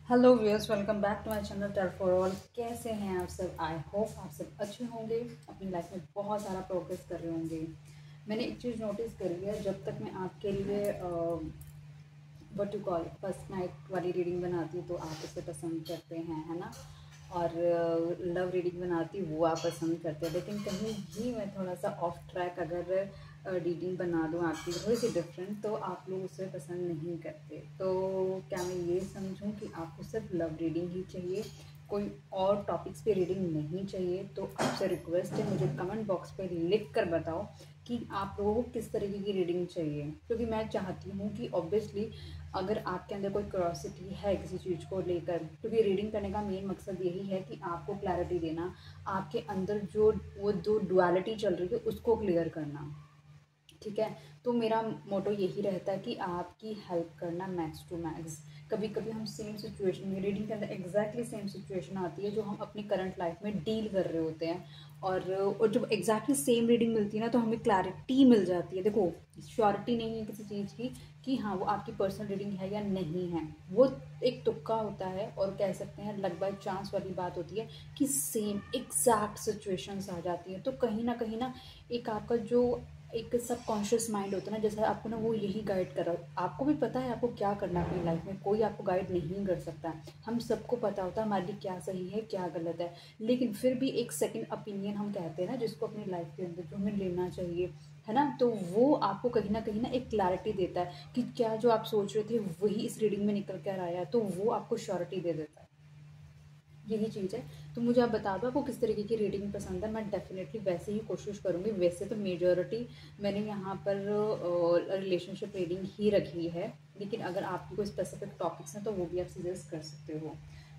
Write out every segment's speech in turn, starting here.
Hello viewers, welcome back to my channel tell for all. कैसे हैं आप सब? आई होप आप सब अच्छे होंगे, अपनी लाइफ में बहुत सारा प्रोग्रेस कर रहे होंगे। मैंने एक चीज़ नोटिस करी है, जब तक मैं आपके लिए what you call first night वाली रीडिंग बनाती हूँ तो आप उसे पसंद करते हैं, है ना। और लव रीडिंग बनाती हूँ वो आप पसंद करते हैं, लेकिन कहीं भी मैं थोड़ा सा ऑफ ट्रैक अगर रीडिंग बना दूँ आपकी थोड़ी सी डिफरेंट, तो आप लोग उसे पसंद नहीं करते। तो क्या मैं ये समझूं कि आपको सिर्फ लव रीडिंग ही चाहिए, कोई और टॉपिक्स पे रीडिंग नहीं चाहिए? तो आपसे रिक्वेस्ट है, मुझे कमेंट बॉक्स पे लिख कर बताओ कि आप लोगों को किस तरीके की रीडिंग चाहिए, क्योंकि मैं चाहती हूँ कि ऑब्वियसली अगर आपके अंदर कोई क्यूरोसिटी है किसी चीज़ को लेकर, क्योंकि रीडिंग करने का मेन मकसद यही है कि आपको क्लैरिटी देना, आपके अंदर जो वो जो डुअलिटी चल रही है उसको क्लियर करना, ठीक है। तो मेरा मोटो यही रहता है कि आपकी हेल्प करना मैक्स टू मैक्स। कभी कभी हम सेम सिचुएशन में, रीडिंग के अंदर एग्जैक्टली सेम सिचुएशन आती है जो हम अपनी करंट लाइफ में डील कर रहे होते हैं, और जब एग्जैक्टली सेम रीडिंग मिलती है ना तो हमें क्लैरिटी मिल जाती है। देखो, श्योरिटी नहीं है किसी चीज़ की कि हाँ वो आपकी पर्सनल रीडिंग है या नहीं है, वो एक तुक्का होता है, और कह सकते हैं लक बाय चांस वाली बात होती है कि सेम एग्जैक्ट सिचुएशंस आ जाती हैं। तो कहीं ना एक आपका जो एक सबकॉन्शियस माइंड होता है ना, जैसे आपको ना वो यही गाइड कर रहा है। आपको भी पता है आपको क्या करना है अपनी लाइफ में, कोई आपको गाइड नहीं कर सकता है। हम सबको पता होता है हमारे लिए क्या सही है क्या गलत है, लेकिन फिर भी एक सेकंड ओपिनियन हम कहते हैं ना, जिसको अपनी लाइफ के अंदर जो हमें लेना चाहिए, है ना। तो वो आपको कहीं ना एक क्लैरिटी देता है कि क्या जो आप सोच रहे थे वही इस रीडिंग में निकल कर आया है, तो वो आपको श्योरिटी दे देता है। यही चीज़ है। तो मुझे आप बता दो आपको किस तरीके की रीडिंग पसंद है, मैं डेफिनेटली वैसे ही कोशिश करूँगी। वैसे तो मेजॉरिटी मैंने यहाँ पर रिलेशनशिप रीडिंग ही रखी है, लेकिन अगर आपकी कोई स्पेसिफिक टॉपिक्स हैं तो वो भी आप सजेस्ट कर सकते हो।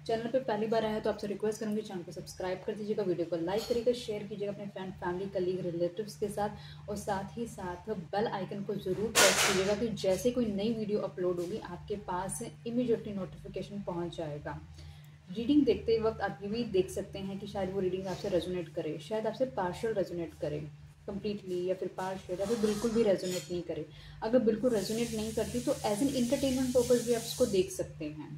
चैनल पे पहली बार आया है तो आपसे रिक्वेस्ट करूँगी चैनल को सब्सक्राइब कर दीजिएगा, वीडियो को लाइक करिएगा, शेयर कीजिएगा अपने फ्रेंड फैमिली कलीग रिलेटिव्स के साथ, और साथ ही साथ बेल आइकन को ज़रूर प्रेस कीजिएगा कि जैसे कोई नई वीडियो अपलोड होगी आपके पास इमीडिएटली नोटिफिकेशन पहुँच जाएगा। रीडिंग देखते वक्त आप ये भी देख सकते हैं कि शायद वो रीडिंग आपसे रेजोनेट करे, शायद आपसे पार्शियल रेजोनेट करे कम्प्लीटली, या फिर पार्शियल, या फिर बिल्कुल भी रेजोनेट नहीं करे। अगर बिल्कुल रेजोनेट नहीं करती तो एज एन इंटरटेनमेंट पर्पज़ भी आप इसको देख सकते हैं,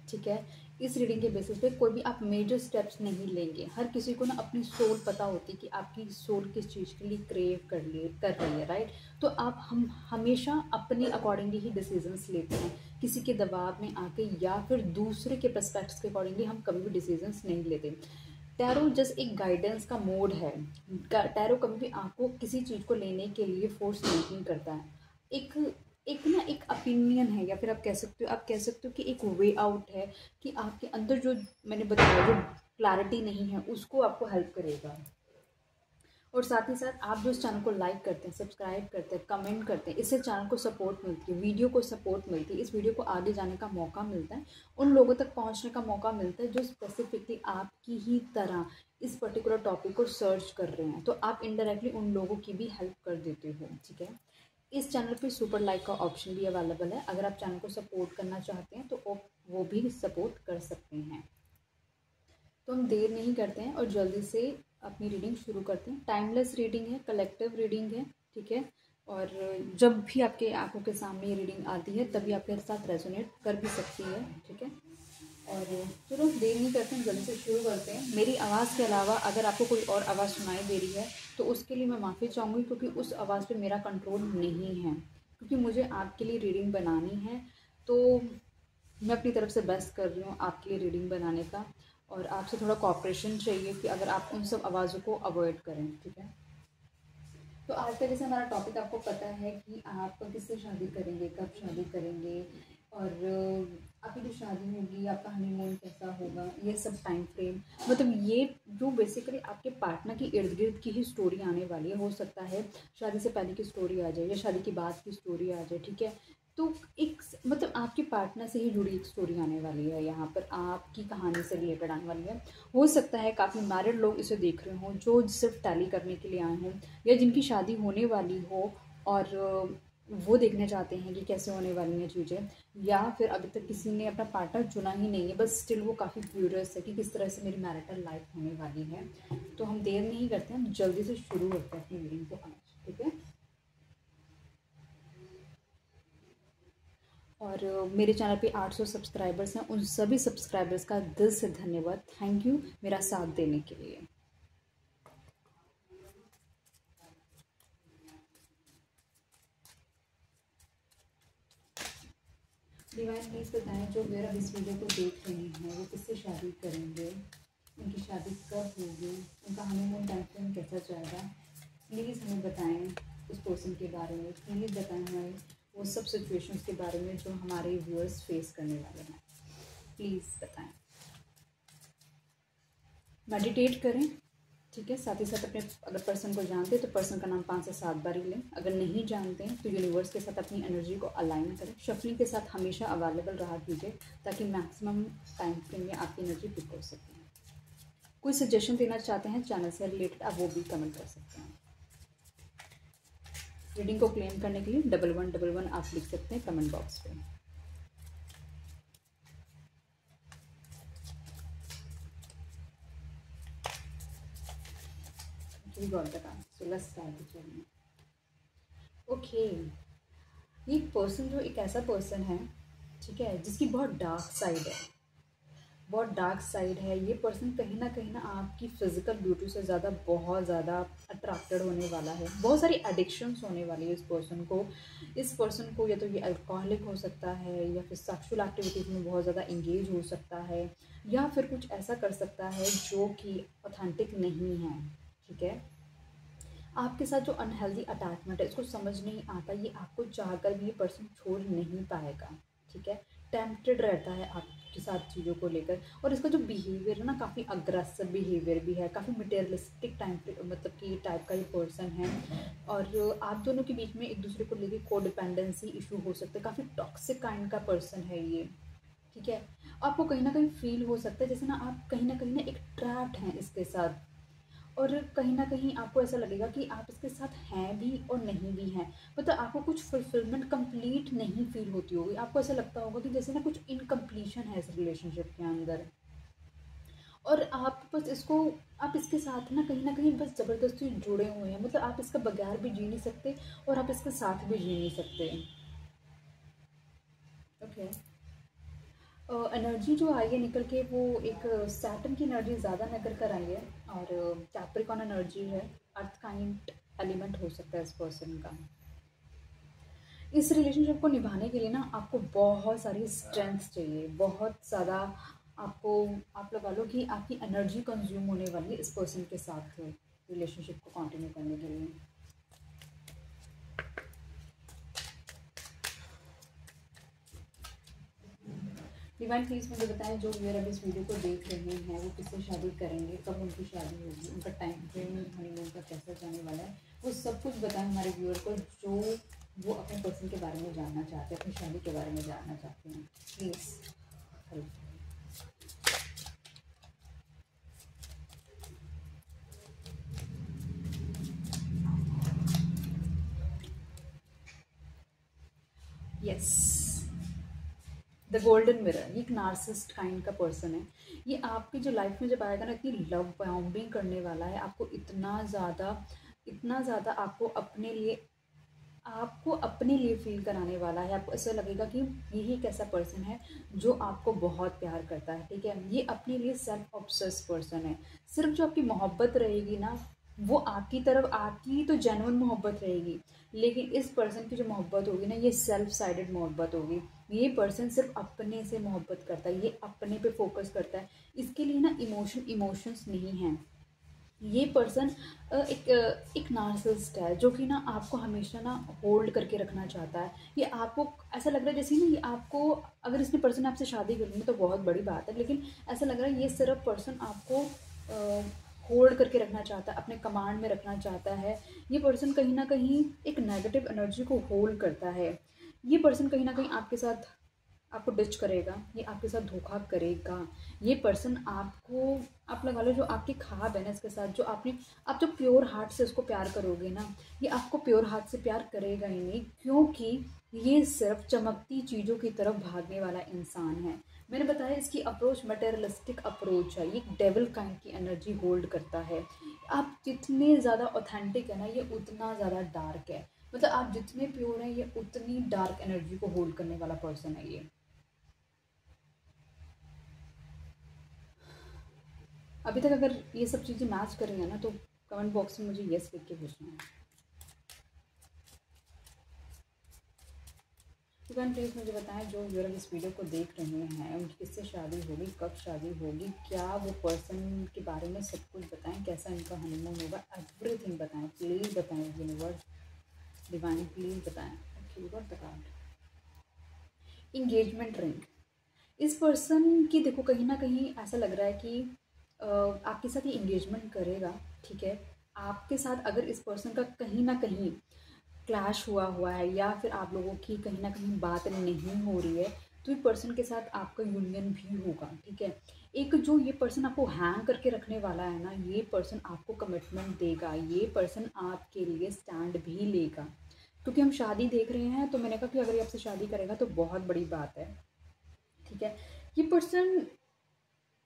ठीक है। इस रीडिंग के बेसिस पे कोई भी आप मेजर स्टेप्स नहीं लेंगे। हर किसी को ना अपनी सोल पता होती है कि आपकी सोल किस चीज़ के लिए क्रेव कर रही है, राइट। तो हम हमेशा अपने अकॉर्डिंगली ही डिसीजंस लेते हैं, किसी के दबाव में आके या फिर दूसरे के पर्सपेक्ट्स के अकॉर्डिंगली हम कभी भी डिसीजंस नहीं लेते। टैरो जस्ट एक गाइडेंस का मोड है। टैरो कभी भी आपको किसी चीज़ को लेने के लिए फोर्स नहीं करता है। एक एक ना एक ओपिनियन है, या फिर आप कह सकते हो कि एक वे आउट है, कि आपके अंदर जो मैंने बताया जो क्लैरिटी नहीं है उसको आपको हेल्प करेगा। और साथ ही साथ आप जो इस चैनल को लाइक करते हैं, सब्सक्राइब करते हैं, कमेंट करते हैं, इससे चैनल को सपोर्ट मिलती है, वीडियो को सपोर्ट मिलती है, इस वीडियो को आगे जाने का मौका मिलता है, उन लोगों तक पहुंचने का मौका मिलता है जो स्पेसिफिकली आपकी ही तरह इस पर्टिकुलर टॉपिक को सर्च कर रहे हैं। तो आप इनडायरेक्टली उन लोगों की भी हेल्प कर देते हो, ठीक है। इस चैनल पे सुपर लाइक का ऑप्शन भी अवेलेबल है, अगर आप चैनल को सपोर्ट करना चाहते हैं तो वो भी सपोर्ट कर सकते हैं। तो हम देर नहीं करते हैं और जल्दी से अपनी रीडिंग शुरू करते हैं। टाइमलेस रीडिंग है, कलेक्टिव रीडिंग है, ठीक है। और जब भी आपके आंखों के सामने ये रीडिंग आती है तभी आपके साथ रेजोनेट कर भी सकती है, ठीक है। और चलो देर नहीं करते हैं, जल्दी से शुरू करते हैं। मेरी आवाज़ के अलावा अगर आपको कोई और आवाज़ सुनाई दे रही है तो उसके लिए मैं माफ़ी चाहूँगी, क्योंकि उस आवाज़ पे मेरा कंट्रोल नहीं है, क्योंकि मुझे आपके लिए रीडिंग बनानी है। तो मैं अपनी तरफ से बेस्ट कर रही हूँ आपके लिए रीडिंग बनाने का, और आपसे थोड़ा कॉपरेशन चाहिए कि अगर आप उन सब आवाज़ों को अवॉइड करें, ठीक है। तो आज का जैसे हमारा टॉपिक आपको पता है कि आप किससे शादी करेंगे, कब शादी करेंगे, और आपकी जो शादी होगी आपका हनीमून कैसा होगा, ये सब टाइम फ्रेम, मतलब ये जो बेसिकली आपके पार्टनर की इर्द गिर्द की ही स्टोरी आने वाली है। हो सकता है शादी से पहले की स्टोरी आ जाए या शादी के बाद की स्टोरी आ जाए, ठीक है। तो एक मतलब आपके पार्टनर से ही जुड़ी एक स्टोरी आने वाली है, यहाँ पर आपकी कहानी से रिलेटेड आने वाली है। हो सकता है काफ़ी मैरिड लोग इसे देख रहे हों जो सिर्फ टैली करने के लिए आए हों, या जिनकी शादी होने वाली हो और वो देखना चाहते हैं कि कैसे होने वाली हैं चीज़ें, या फिर अभी तक किसी ने अपना पार्टनर चुना ही नहीं है, बस स्टिल वो काफ़ी क्यूरियस है कि किस तरह से मेरी मैरिटल लाइफ होने वाली है। तो हम देर नहीं करते हैं, हम जल्दी से शुरू करते हैं अपनी रीडिंग को आज, ठीक है। और मेरे चैनल पे 800 सब्सक्राइबर्स हैं, उन सभी सब्सक्राइबर्स का दिल से धन्यवाद। थैंक यू मेरा साथ देने के लिए। डिवाइन प्लीज़ बताएं जो मेरा इस वीडियो को देख रहे हैं वो किससे शादी करेंगे, उनकी शादी कब होगी, उनका हनीमून टाइम फ्रेम कैसा जाएगा। प्लीज़ हमें बताएं उस पर्सन के बारे में, प्लीज़ बताएं हमें वो सब सिचुएशंस के बारे में जो हमारे व्यूअर्स फेस करने वाले हैं। प्लीज़ बताएं। मेडिटेट करें, ठीक है। साथ ही साथ अपने अगर पर्सन को जानते हैं तो पर्सन का नाम 5 से 7 बार ही लें। अगर नहीं जानते हैं तो यूनिवर्स के साथ अपनी एनर्जी को अलाइन करें। शफलिंग के साथ हमेशा अवेलेबल रहा कीजिए ताकि मैक्सिमम टाइम फ्रेम में आपकी एनर्जी पिक हो सके। कोई सजेशन देना चाहते हैं चैनल से रिलेटेड, आप वो भी कमेंट कर सकते हैं। रीडिंग को क्लेम करने के लिए 1111 आप लिख सकते हैं कमेंट बॉक्स पे। ओके, ये पर्सन जो एक ऐसा पर्सन है, ठीक है, जिसकी बहुत डार्क साइड है, बहुत डार्क साइड है। ये पर्सन कहीं ना आपकी फिजिकल ब्यूटी से ज़्यादा बहुत ज़्यादा अट्रैक्टेड होने वाला है। बहुत सारी एडिक्शंस होने वाली है इस पर्सन को। इस पर्सन को या तो ये अल्कोहलिक हो सकता है, या फिर सेक्सुअल एक्टिविटीज़ में बहुत ज़्यादा इंगेज हो सकता है, या फिर कुछ ऐसा कर सकता है जो कि ऑथेंटिक नहीं है, ठीक है। आपके साथ जो अनहेल्दी अटैचमेंट है इसको समझ नहीं आता, ये आपको चाहकर भी ये पर्सन छोड़ नहीं पाएगा, ठीक है। टेम्प्टेड रहता है आपके साथ चीज़ों को लेकर, और इसका जो बिहेवियर है ना काफ़ी अग्रेसिव बिहेवियर भी है, काफ़ी मटेरियलिस्टिक मतलब कि टाइप का ये पर्सन है। और आप दोनों के बीच में एक दूसरे को लेकर कोडिपेंडेंसी इशू हो सकता है। काफ़ी टॉक्सिक काइंड का पर्सन है ये, ठीक है। आपको कहीं ना कहीं फील हो सकता है जैसे ना आप कहीं ना एक ट्रैप्ड हैं इसके साथ, और कहीं ना कहीं आपको ऐसा लगेगा कि आप इसके साथ हैं भी और नहीं भी हैं। मतलब आपको कुछ फुलफिलमेंट कंप्लीट नहीं फील होती होगी। आपको ऐसा लगता होगा कि जैसे ना कुछ इनकम्प्लीशन है इस रिलेशनशिप के अंदर, और आप बस इसको, आप इसके साथ ना कहीं बस ज़बरदस्ती जुड़े हुए हैं। मतलब आप इसका बगैर भी जी नहीं सकते और आप इसके साथ भी जी नहीं सकते। ओके, एनर्जी जो आई है निकल के वो एक सैटर्न की एनर्जी ज़्यादा निकल कर आई है, और कैप्रिकॉर्न एनर्जी है। अर्थ काइंड एलिमेंट हो सकता है इस पर्सन का। इस रिलेशनशिप को निभाने के लिए ना आपको बहुत सारी स्ट्रेंथ चाहिए, बहुत ज़्यादा आपको, आप लगा लो कि आपकी एनर्जी कंज्यूम होने वाली है इस पर्सन के साथ रिलेशनशिप को कंटिन्यू करने के लिए। डिवाइन प्लीज मुझे बताएं जो व्यूअर अभी इस वीडियो को देख रहे हैं वो किससे शादी करेंगे, कब उनकी शादी होगी, उनका टाइम फ्रेम हनीमून का कैसा जाने वाला है, वो सब कुछ बताएं हमारे व्यूअर को जो वो अपने पर्सन के बारे में जानना चाहते हैं, अपनी शादी के बारे में जानना चाहते हैं। Please help. Yes, the golden mirror, ये एक नार्सिसिस्ट काइंड का पर्सन है। ये आपकी जो लाइफ में जब आएगा ना इतनी लव बॉम्बिंग करने वाला है, आपको इतना ज़्यादा आपको अपने लिए फील कराने वाला है। आपको ऐसा लगेगा कि यही एक ऐसा पर्सन है जो आपको बहुत प्यार करता है, ठीक है। ये अपने लिए सेल्फ ऑब्सेस पर्सन है। सिर्फ जो आपकी मोहब्बत रहेगी ना वो आपकी तरफ, आपकी तो जेन्युइन मोहब्बत रहेगी, लेकिन इस पर्सन की जो मोहब्बत होगी ना ये सेल्फ साइडेड मोहब्बत होगी। ये पर्सन सिर्फ अपने से मोहब्बत करता है, ये अपने पे फोकस करता है। इसके लिए ना इमोशंस नहीं हैं। ये पर्सन एक नार्सिसिस्ट है जो कि ना आपको हमेशा ना होल्ड करके रखना चाहता है। ये आपको ऐसा लग रहा है जैसे ना ये आपको, अगर इसने पर्सन आपसे शादी कर ली तो बहुत बड़ी बात है, लेकिन ऐसा लग रहा है ये सिर्फ पर्सन आपको होल्ड करके रखना चाहता है, अपने कमांड में रखना चाहता है। ये पर्सन कहीं ना कहीं एक नेगेटिव एनर्जी को होल्ड करता है। ये पर्सन कहीं ना कहीं आपके साथ आपको डिच करेगा, ये आपके साथ धोखा करेगा। ये पर्सन आपको, आप लगा लो जो आपकी ख्वाब है ना इसके साथ, जो आप जो प्योर हार्ट से उसको प्यार करोगे ना, ये आपको प्योर हार्ट से प्यार करेगा ही नहीं, क्योंकि ये सिर्फ चमकती चीज़ों की तरफ भागने वाला इंसान है। मैंने बताया इसकी अप्रोच मटेरियलिस्टिक अप्रोच है। ये डेविल काइंड की एनर्जी होल्ड करता है। आप जितने ज़्यादा ऑथेंटिक है ना ये उतना ज़्यादा डार्क है। मतलब आप जितने प्योर हैं ये उतनी डार्क एनर्जी को होल्ड करने वाला पर्सन है ये। अभी तक अगर ये सब चीज़ें मैच कर रही हैं ना तो कमेंट बॉक्स में मुझे यस लिख के पूछना है। तो बहन प्लीज़ मुझे बताएं, जो व्यूअर इस वीडियो को देख रहे हैं उनकी किससे शादी होगी, कब शादी होगी, क्या वो पर्सन के बारे में सब कुछ बताएं, कैसा इनका हनीमून होगा, एवरीथिंग बताएं प्लीज़, बताएं यूनिवर्स डिवाइन प्लीज़ बताएं। Okay what the card, engagement ring. इस पर्सन की देखो कहीं ना कहीं ऐसा लग रहा है कि आपके साथ ये इंगेजमेंट करेगा, ठीक है। आपके साथ अगर इस पर्सन का कहीं ना कहीं क्लैश हुआ हुआ है या फिर आप लोगों की कहीं ना कहीं बात नहीं हो रही है तो ये पर्सन के साथ आपका यूनियन भी होगा, ठीक है। एक जो ये पर्सन आपको हैंग करके रखने वाला है ना, ये पर्सन आपको कमिटमेंट देगा, ये पर्सन आपके लिए स्टैंड भी लेगा। क्योंकि हम शादी देख रहे हैं तो मैंने कहा कि अगर ये आपसे शादी करेगा तो बहुत बड़ी बात है, ठीक है। ये पर्सन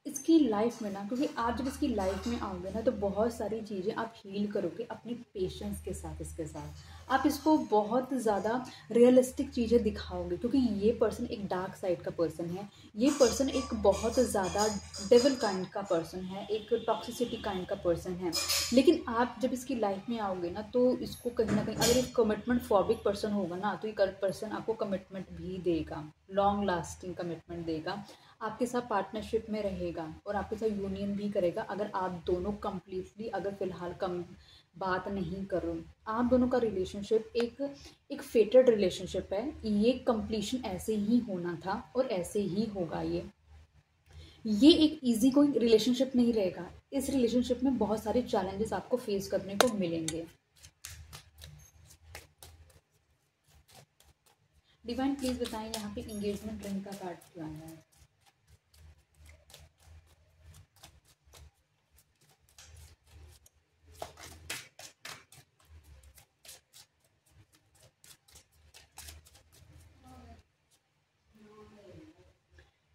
इसकी लाइफ में ना, क्योंकि आप जब इसकी लाइफ में आओगे ना तो बहुत सारी चीज़ें आप हील करोगे अपनी पेशेंस के साथ, इसके साथ आप इसको बहुत ज़्यादा रियलिस्टिक चीज़ें दिखाओगे, क्योंकि ये पर्सन एक डार्क साइड का पर्सन है, ये पर्सन एक बहुत ज़्यादा डेविल काइंड का पर्सन है, एक टॉक्सिसिटी काइंड का पर्सन है। लेकिन आप जब इसकी लाइफ में आओगे ना तो इसको कहीं ना कहीं, अगर एक कमिटमेंट फॉबिक पर्सन होगा ना तो ये पर्सन आपको कमिटमेंट भी देगा, लॉन्ग लास्टिंग कमिटमेंट देगा, आपके साथ पार्टनरशिप में रहेगा और आपके साथ यूनियन भी करेगा। अगर आप दोनों कंप्लीटली, अगर फ़िलहाल कम बात नहीं करो, आप दोनों का रिलेशनशिप एक फेटेड रिलेशनशिप है, ये कंप्लीशन ऐसे ही होना था और ऐसे ही होगा। ये एक इजी कोई रिलेशनशिप नहीं रहेगा, इस रिलेशनशिप में बहुत सारे चैलेंजेस आपको फेस करने को मिलेंगे। डिवाइन प्लीज़ बताएं यहाँ पे इंगेजमेंट रिंग का कार्ड क्यों आया है।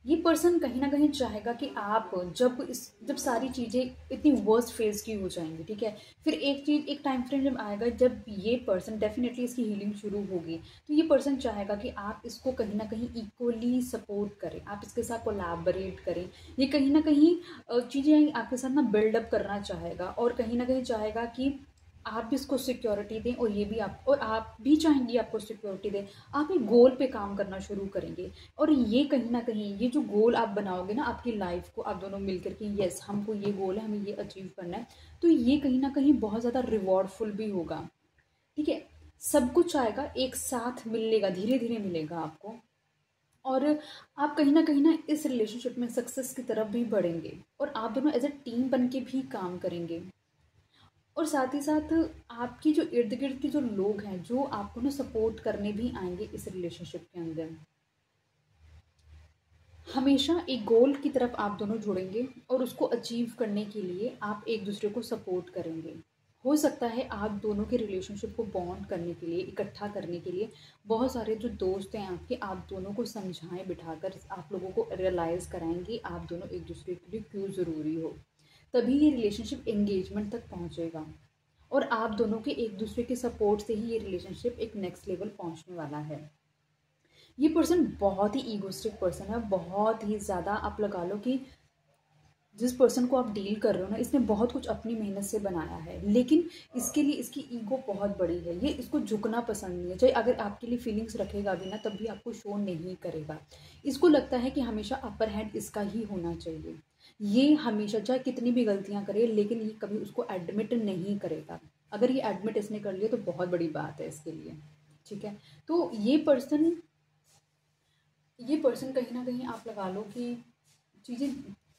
ये पर्सन कहीं ना कहीं चाहेगा कि आप जब सारी चीज़ें इतनी वर्स्ट फेज की हो जाएंगी, ठीक है, फिर एक टाइम फ्रेम जब आएगा जब ये पर्सन डेफिनेटली इसकी हीलिंग शुरू होगी, तो ये पर्सन चाहेगा कि आप इसको कहीं ना कहीं इक्वली सपोर्ट करें, आप इसके साथ कोलैबोरेट करें। ये कहीं ना कहीं चीज़ें आपके साथ ना बिल्डअप करना चाहेगा और कहीं ना कहीं चाहेगा कि आप भी इसको सिक्योरिटी दें और ये भी आप भी चाहेंगी आपको सिक्योरिटी दें। आप एक गोल पे काम करना शुरू करेंगे और ये कहीं ना कहीं ये जो गोल आप बनाओगे ना आपकी लाइफ को, आप दोनों मिलकर के यस हमको ये गोल है, हमें ये अचीव करना है, तो ये कहीं ना कहीं बहुत ज़्यादा रिवॉर्डफुल भी होगा, ठीक है। सब कुछ आएगा एक साथ मिलेगा, धीरे धीरे मिलेगा आपको और आप कहीं ना इस रिलेशनशिप में सक्सेस की तरफ भी बढ़ेंगे और आप दोनों एज ए टीम बन के भी काम करेंगे। और साथ ही साथ आपकी जो इर्द गिर्द के जो लोग हैं जो आपको ना सपोर्ट करने भी आएंगे इस रिलेशनशिप के अंदर। हमेशा एक गोल की तरफ आप दोनों जुड़ेंगे और उसको अचीव करने के लिए आप एक दूसरे को सपोर्ट करेंगे। हो सकता है आप दोनों के रिलेशनशिप को बॉन्ड करने के लिए, इकट्ठा करने के लिए बहुत सारे जो दोस्त हैं आपके, आप दोनों को समझाएं बिठाकर, आप लोगों को रियलाइज़ कराएंगे आप दोनों एक दूसरे के लिए क्यों ज़रूरी हो, तभी ये रिलेशनशिप एंगेजमेंट तक पहुंचेगा और आप दोनों के एक दूसरे के सपोर्ट से ही ये रिलेशनशिप एक नेक्स्ट लेवल पहुंचने वाला है। ये पर्सन बहुत ही ईगोस्टिक पर्सन है, बहुत ही ज़्यादा, आप लगा लो कि जिस पर्सन को आप डील कर रहे हो ना इसने बहुत कुछ अपनी मेहनत से बनाया है, लेकिन इसके लिए इसकी ईगो बहुत बड़ी है, ये इसको झुकना पसंद नहीं है, चाहे अगर आपके लिए फीलिंग्स रखेगा भी ना तब भी आपको शो नहीं करेगा। इसको लगता है कि हमेशा अपर हैंड इसका ही होना चाहिए, ये हमेशा चाहे कितनी भी गलतियां करे लेकिन ये कभी उसको एडमिट नहीं करेगा। अगर ये एडमिट इसने कर लिया तो बहुत बड़ी बात है इसके लिए, ठीक है। तो ये पर्सन कहीं ना कहीं आप लगा लो कि चीज़ें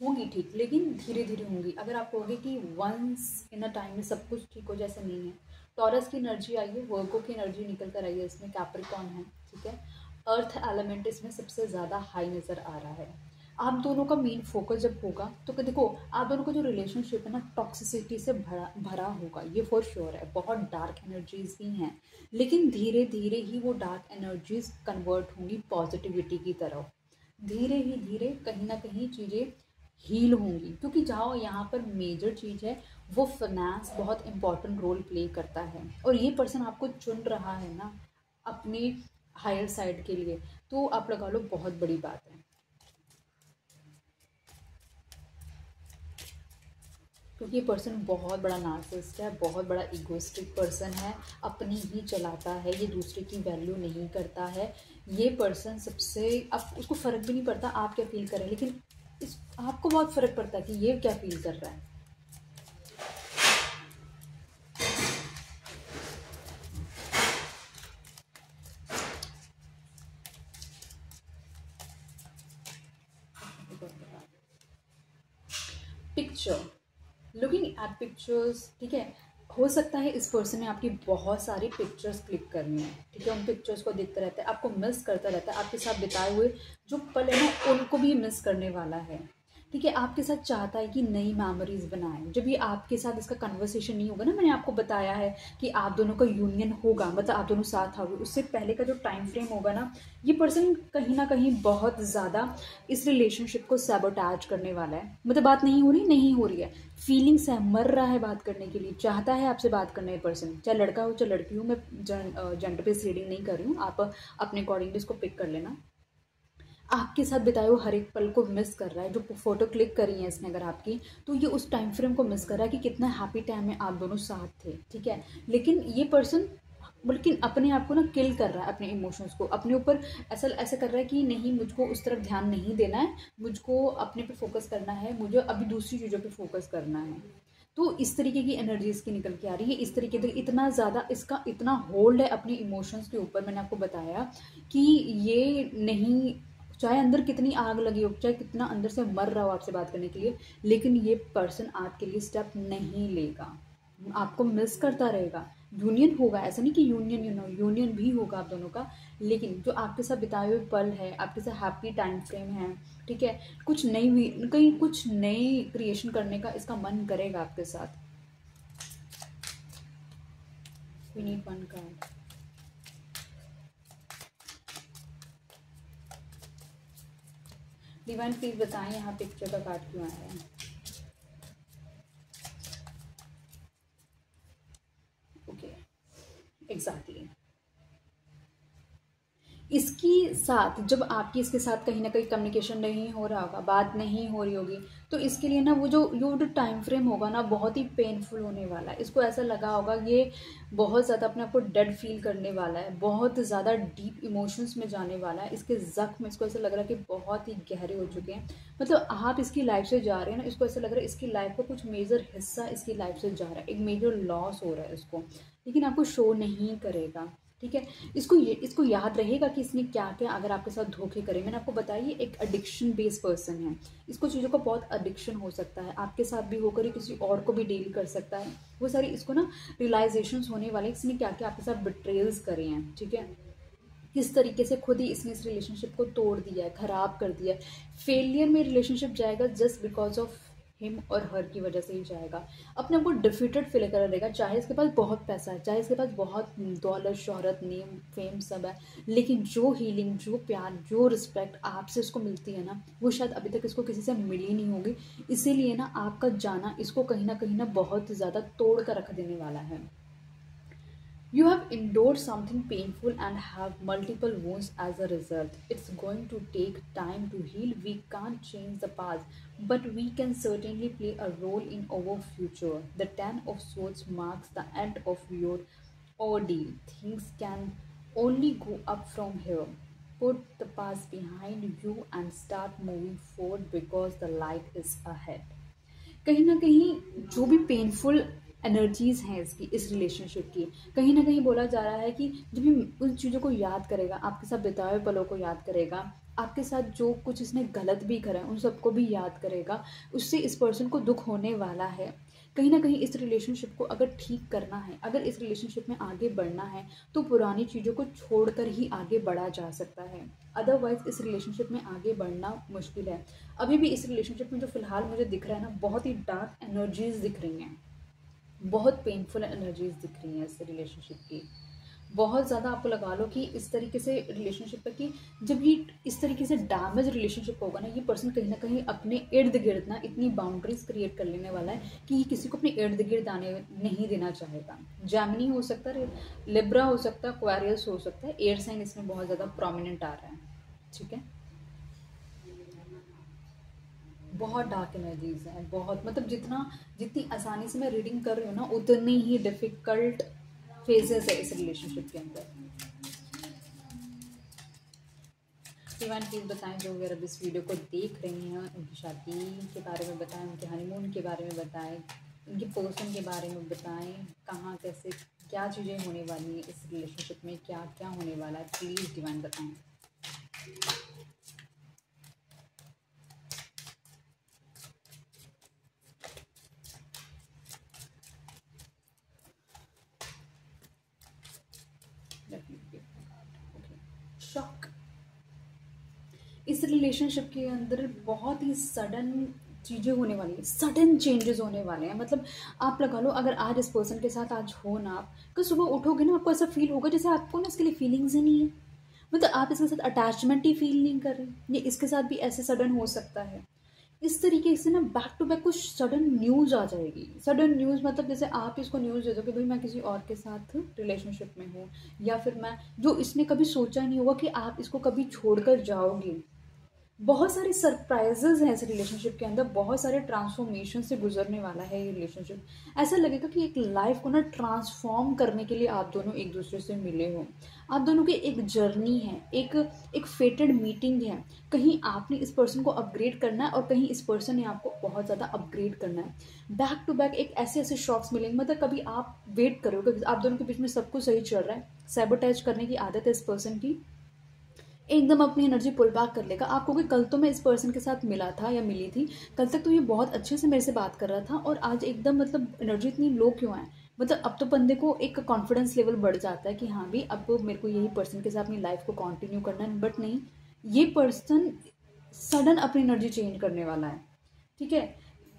होंगी ठीक लेकिन धीरे धीरे होंगी। अगर आप कहोगे कि वंस इन अ टाइम में सब कुछ ठीक हो, जैसे नहीं है। टॉरस की एनर्जी आई है, वर्गो की एनर्जी निकल कर आई है, इसमें कैप्रिकॉर्न है, ठीक है। अर्थ एलिमेंट इसमें सबसे ज़्यादा हाई नज़र आ रहा है। आप दोनों का मेन फोकस जब होगा तो देखो आप दोनों का जो रिलेशनशिप है ना टॉक्सिसिटी से भरा भरा होगा, ये फॉर श्योर है, बहुत डार्क एनर्जीज भी हैं, लेकिन धीरे धीरे ही वो डार्क एनर्जीज कन्वर्ट होंगी पॉजिटिविटी की तरफ, धीरे ही धीरे कहीं ना कहीं चीज़ें हील होंगी, क्योंकि जाओ यहाँ पर मेजर चीज़ है वो फाइनेंस बहुत इम्पॉर्टेंट रोल प्ले करता है, और ये पर्सन आपको चुन रहा है ना अपनी हायर साइड के लिए, तो आप लगा लो बहुत बड़ी बात है। क्योंकि ये पर्सन बहुत बड़ा नार्सिसिस्ट है, बहुत बड़ा इगोइस्टिक पर्सन है, अपनी ही चलाता है, ये दूसरे की वैल्यू नहीं करता है। ये पर्सन सबसे, अब उसको फ़र्क भी नहीं पड़ता आप क्या फील कर रहे हैं, लेकिन इस आपको बहुत फ़र्क पड़ता है कि ये क्या फील कर रहा है। पिक्चर, लुकिंग एट पिक्चर्स, ठीक है। हो सकता है इस पर्सन ने आपकी बहुत सारी पिक्चर्स क्लिक करनी है, ठीक है। उन पिक्चर्स को देखता रहता है, आपको मिस करता रहता है, आपके साथ बिताए हुए जो पल है ना उनको भी मिस करने वाला है, ठीक है। आपके साथ चाहता है कि नई मेमोरीज बनाए। जब ये आपके साथ इसका कन्वर्सेशन नहीं होगा ना, मैंने आपको बताया है कि आप दोनों का यूनियन होगा, मतलब आप दोनों साथ आओगे, उससे पहले का जो टाइम फ्रेम होगा ना, ये पर्सन कहीं ना कहीं बहुत ज़्यादा इस रिलेशनशिप को सैबोटैज करने वाला है। मतलब बात नहीं हो रही है, फीलिंग्स है, मर रहा है बात करने के लिए, चाहता है आपसे बात करने ये पर्सन, चाहे लड़का हो चाहे लड़की हो। मैं जेंडर बेस्ड रीडिंग नहीं कर रही हूँ, आप अपने अकॉर्डिंगली इसको पिक कर लेना। आपके साथ बिताए हुए हर एक पल को मिस कर रहा है। जो फोटो क्लिक करी है इसने अगर आपकी, तो ये उस टाइम फ्रेम को मिस कर रहा है कि कितना हैप्पी टाइम में आप दोनों साथ थे, ठीक है। लेकिन ये पर्सन बल्कि अपने आप को ना किल कर रहा है, अपने इमोशंस को अपने ऊपर ऐसा ऐसा कर रहा है कि नहीं, मुझको उस तरफ ध्यान नहीं देना है, मुझको अपने पे फोकस करना है, मुझे अभी दूसरी चीज़ों पे फोकस करना है। तो इस तरीके की एनर्जी इसकी निकल के आ रही है, इस तरीके से इतना ज़्यादा इसका इतना होल्ड है अपने इमोशंस के ऊपर। मैंने आपको बताया कि ये नहीं, चाहे अंदर कितनी आग लगी हो, चाहे कितना अंदर से मर रहा हो आपसे बात करने के लिए, लेकिन ये पर्सन आपके लिए स्टेप नहीं लेगा, आपको मिस करता रहेगा। यूनियन होगा, ऐसा नहीं कि यूनियन भी होगा आप दोनों का, लेकिन जो आपके साथ बिताए हुए पल है, आपके साथ हैप्पी टाइम फ्रेम है, ठीक है, कुछ नई हुई कहीं कुछ नई क्रिएशन करने का इसका मन करेगा आपके साथ। We need one card. Divine please बताएं यहाँ पिक्चर का कार्ड क्यों आया है। Okay, exactly. इसके साथ जब आपकी इसके साथ कहीं ना कहीं कम्युनिकेशन नहीं हो रहा होगा, बात नहीं हो रही होगी, तो इसके लिए ना वो जो टाइम फ्रेम होगा ना बहुत ही पेनफुल होने वाला है। इसको ऐसा लगा होगा ये बहुत ज़्यादा अपने आप को डेड फील करने वाला है, बहुत ज़्यादा डीप इमोशंस में जाने वाला है। इसके जख्म इसको ऐसा लग रहा है कि बहुत ही गहरे हो चुके हैं। मतलब आप इसकी लाइफ से जा रहे हैं ना, इसको ऐसा लग रहा है इसकी लाइफ का कुछ मेजर हिस्सा इसकी लाइफ से जा रहा है, एक मेजर लॉस हो रहा है इसको, लेकिन आपको शो नहीं करेगा, ठीक है। इसको याद रहेगा कि इसने क्या क्या अगर आपके साथ धोखे करे। मैंने आपको बताया ये एक एडिक्शन बेस्ड पर्सन है, इसको चीज़ों का बहुत एडिक्शन हो सकता है, आपके साथ भी होकर ही किसी और को भी डील कर सकता है। वो सारी इसको ना रियलाइजेशंस होने वाले इसने क्या क्या आपके साथ बिट्रेल्स करे हैं, ठीक है। किस तरीके से खुद ही इसने इस रिलेशनशिप को तोड़ दिया है, ख़राब कर दिया है। फेलियर में रिलेशनशिप जाएगा जस्ट बिकॉज ऑफ हिम और हर की वजह से ही जाएगा। अपने आप को डिफीटेड फील कर रहेगा, चाहे इसके पास बहुत पैसा है, चाहे इसके पास बहुत दौलत शोहरत नेम फेम सब है, लेकिन जो हीलिंग, जो प्यार, जो रिस्पेक्ट आपसे इसको मिलती है ना, वो शायद अभी तक इसको किसी से मिली नहीं होगी। इसीलिए ना आपका जाना इसको कहीं ना बहुत ज़्यादा तोड़ कर रख देने वाला है। You have endured something painful and have multiple wounds as a result. It's going to take time to heal. We can't change the past, but we can certainly play a role in our future. The Ten of Swords marks the end of your ordeal. Things can only go up from here. Put the past behind you and start moving forward because the light is ahead. कहीं ना कहीं जो भी painful energies हैं इसकी, इस relationship की, कहीं ना कहीं बोला जा रहा है कि जब भी उन चीज़ों को याद करेगा, आपके साथ बिताए हुए पलों को याद करेगा, आपके साथ जो कुछ इसने गलत भी करा है उन सबको भी याद करेगा, उससे इस पर्सन को दुख होने वाला है। कहीं ना कहीं इस रिलेशनशिप को अगर ठीक करना है, अगर इस रिलेशनशिप में आगे बढ़ना है, तो पुरानी चीज़ों को छोड़कर ही आगे बढ़ा जा सकता है। अदरवाइज इस रिलेशनशिप में आगे बढ़ना मुश्किल है। अभी भी इस रिलेशनशिप में जो फिलहाल मुझे दिख रहा है ना, बहुत ही डार्क एनर्जीज दिख रही हैं, बहुत पेनफुल एनर्जीज दिख रही हैं इस रिलेशनशिप की। बहुत ज़्यादा आपको लगा लो कि इस तरीके से रिलेशनशिप है कि जब ये इस तरीके से डैमेज रिलेशनशिप होगा ना, ये पर्सन कहीं ना कहीं अपने इर्द गिर्द ना इतनी बाउंड्रीज क्रिएट कर लेने वाला है कि ये किसी को अपने इर्द गिर्द आने नहीं देना चाहेगा। जैमिनी हो सकता है, लिब्रा हो सकता है, एक्वेरियस हो सकता है, एयर साइन इसमें बहुत ज़्यादा प्रोमिनेंट आ रहा है। ठीक है, बहुत डार्क एनर्जीज हैं, बहुत मतलब जितनी आसानी से मैं रीडिंग कर रही हूँ ना, उतनी ही डिफिकल्ट फेजेस है इस रिलेशनशिप के अंदर। डिवाइन प्लीज बताएं जो अगर अब इस वीडियो को देख रही हैं, उनकी शादी के बारे में बताएं, उनके हनीमून के बारे में बताएं, उनके पर्सन के बारे में बताएं, कहाँ कैसे क्या चीज़ें होने वाली हैं इस रिलेशनशिप में, क्या क्या होने वाला है, प्लीज़ डिवाइन बताएं। शॉक, इस रिलेशनशिप के अंदर बहुत ही सडन चीज़ें होने वाली है, सडन चेंजेस होने वाले हैं। मतलब आप लगा लो, अगर आज इस पर्सन के साथ आज हो ना, आप कल सुबह उठोगे ना, आपको ऐसा फील होगा जैसे आपको ना इसके लिए फीलिंग्स ही नहीं है। मतलब आप इसके साथ अटैचमेंट ही फील नहीं कर रहे। ये इसके साथ भी ऐसे सडन हो सकता है। इस तरीके से ना बैक टू बैक कुछ सडन न्यूज़ आ जाएगी। सडन न्यूज़ मतलब जैसे आप इसको न्यूज़ दे दो कि भाई मैं किसी और के साथ रिलेशनशिप में हूँ, या फिर मैं, जो इसने कभी सोचा नहीं होगा कि आप इसको कभी छोड़कर जाओगे। बहुत सारे सरप्राइजेज हैं इस रिलेशनशिप के अंदर, बहुत सारे ट्रांसफॉर्मेशन से गुजरने वाला है ये रिलेशनशिप। ऐसा लगेगा कि एक लाइफ को ना ट्रांसफॉर्म करने के लिए आप दोनों एक दूसरे से मिले हो। आप दोनों की एक जर्नी है, एक फेटेड मीटिंग है। कहीं आपने इस पर्सन को अपग्रेड करना है और कहीं इस पर्सन ने आपको बहुत ज़्यादा अपग्रेड करना है। बैक टू बैक एक ऐसे ऐसे शॉक्स मिलेंगे। मतलब कभी आप वेट करोगे, आप दोनों के बीच में सब कुछ सही चल रहा है, सैबोटेज करने की आदत है इस पर्सन की, एकदम अपनी एनर्जी पुल बैक कर लेगा। आप कहोगे कल तो मैं इस पर्सन के साथ मिला था या मिली थी, कल तक तो ये बहुत अच्छे से मेरे से बात कर रहा था, और आज एकदम मतलब एनर्जी इतनी लो क्यों है। मतलब अब तो बंदे को एक कॉन्फिडेंस लेवल बढ़ जाता है कि हाँ भी अब मेरे को यही पर्सन के साथ अपनी लाइफ को कंटिन्यू करना है। बट नहीं, ये पर्सन सडन अपनी एनर्जी चेंज करने वाला है। ठीक है,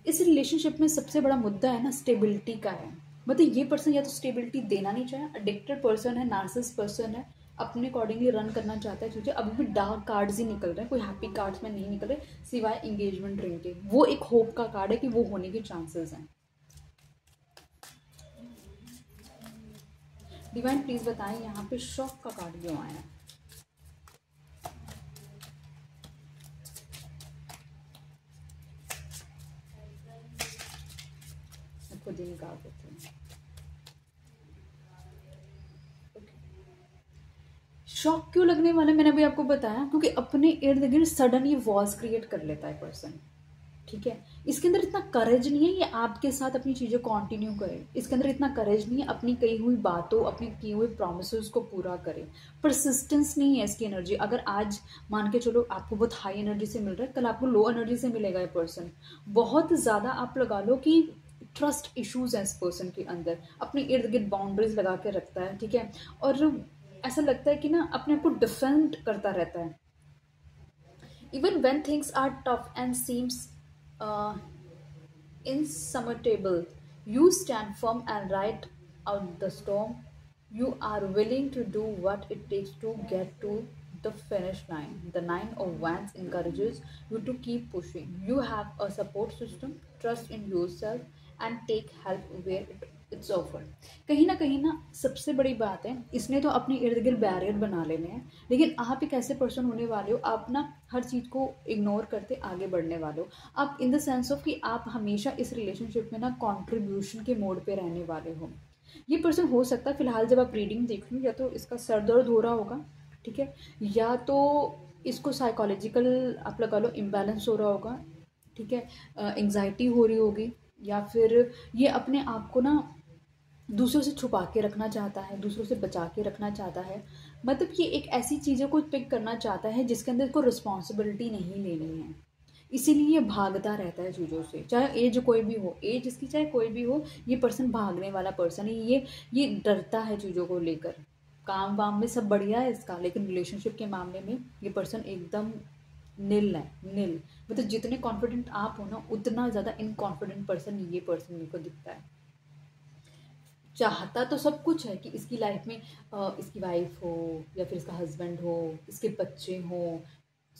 इस रिलेशनशिप में सबसे बड़ा मुद्दा है ना स्टेबिलिटी का है। मतलब ये पर्सन या तो स्टेबिलिटी देना नहीं चाहे, एडिक्टेड पर्सन है, नार्सिसिस्ट पर्सन है, अपने अकॉर्डिंगली रन करना चाहता है चीज़ें। अभी भी डार्क कार्ड्स ही निकल रहे हैं, कोई हैप्पी कार्ड्स में नहीं निकल रहे सिवाय एंगेजमेंट रिंग के। वो एक होप का कार्ड है कि वो होने के चांसेस हैं। डिवाइन प्लीज बताएं यहाँ पे शॉक का कार्ड क्यों आया है। मैं खुद ही निकाल देती हूँ। शॉक क्यों लगने वाला है, मैंने अभी आपको बताया, क्योंकि अपने इर्द गिर्द सडन ये वॉल्स क्रिएट कर लेता है पर्सन। ठीक है, इसके अंदर इतना करेज नहीं है ये आपके साथ अपनी चीज़ें कंटिन्यू करे। इसके अंदर इतना करेज नहीं है अपनी कही हुई बातों, अपनी किए हुए प्रोमिस को पूरा करे। परसिस्टेंस नहीं है इसकी एनर्जी। अगर आज मान के चलो आपको बहुत हाई एनर्जी से मिल रहा है, कल आपको लो एनर्जी से मिलेगा ये पर्सन। बहुत ज़्यादा आप लगा लो कि ट्रस्ट इश्यूज हैं इस पर्सन के अंदर, अपने इर्द गिर्द बाउंड्रीज लगा के रखता है। ठीक है, और ऐसा लगता है कि ना अपने आप को डिफेंड करता रहता है। Even when things are tough and seems uh, insurmountable, you stand firm and ride out the storm. You are willing to do what it takes to get to the finish line. The Nine of Wands encourages you to keep pushing. You have a support system, trust in yourself, and take help where it's offer. कहीं ना सबसे बड़ी बात है, इसने तो अपने इर्द गिर्द बैरियर बना लेने हैं, लेकिन आप एक ऐसे पर्सन होने वाले हो, आप ना हर चीज़ को इग्नोर करते आगे बढ़ने वाले हो। आप इन द सेंस ऑफ कि आप हमेशा इस रिलेशनशिप में ना कंट्रीब्यूशन के मोड पे रहने वाले हो। ये पर्सन हो सकता है फिलहाल जब आप रीडिंग देख लो, या तो इसका सर दर्द हो रहा होगा, ठीक है, या तो इसको साइकोलॉजिकल आप लगा लो इम्बैलेंस हो रहा होगा, ठीक है, एंग्जाइटी हो रही होगी, या फिर ये अपने आप को ना दूसरों से छुपा के रखना चाहता है, दूसरों से बचा के रखना चाहता है। मतलब ये एक ऐसी चीज़ों को पिक करना चाहता है जिसके अंदर इसको रिस्पॉन्सिबिलिटी नहीं लेनी है, इसीलिए ये भागता रहता है चीज़ों से। चाहे एज कोई भी हो, एज इसकी चाहे कोई भी हो, ये पर्सन भागने वाला पर्सन है। ये डरता है चीज़ों को लेकर। काम वाम में सब बढ़िया है इसका, लेकिन रिलेशनशिप के मामले में ये पर्सन एकदम नील है, नील। मतलब जितने कॉन्फिडेंट आप हो ना, उतना ज़्यादा इनकॉन्फिडेंट पर्सन ये पर्सन मेरे को दिखता है। चाहता तो सब कुछ है कि इसकी लाइफ में इसकी वाइफ हो या फिर इसका हस्बैंड हो, इसके बच्चे हो,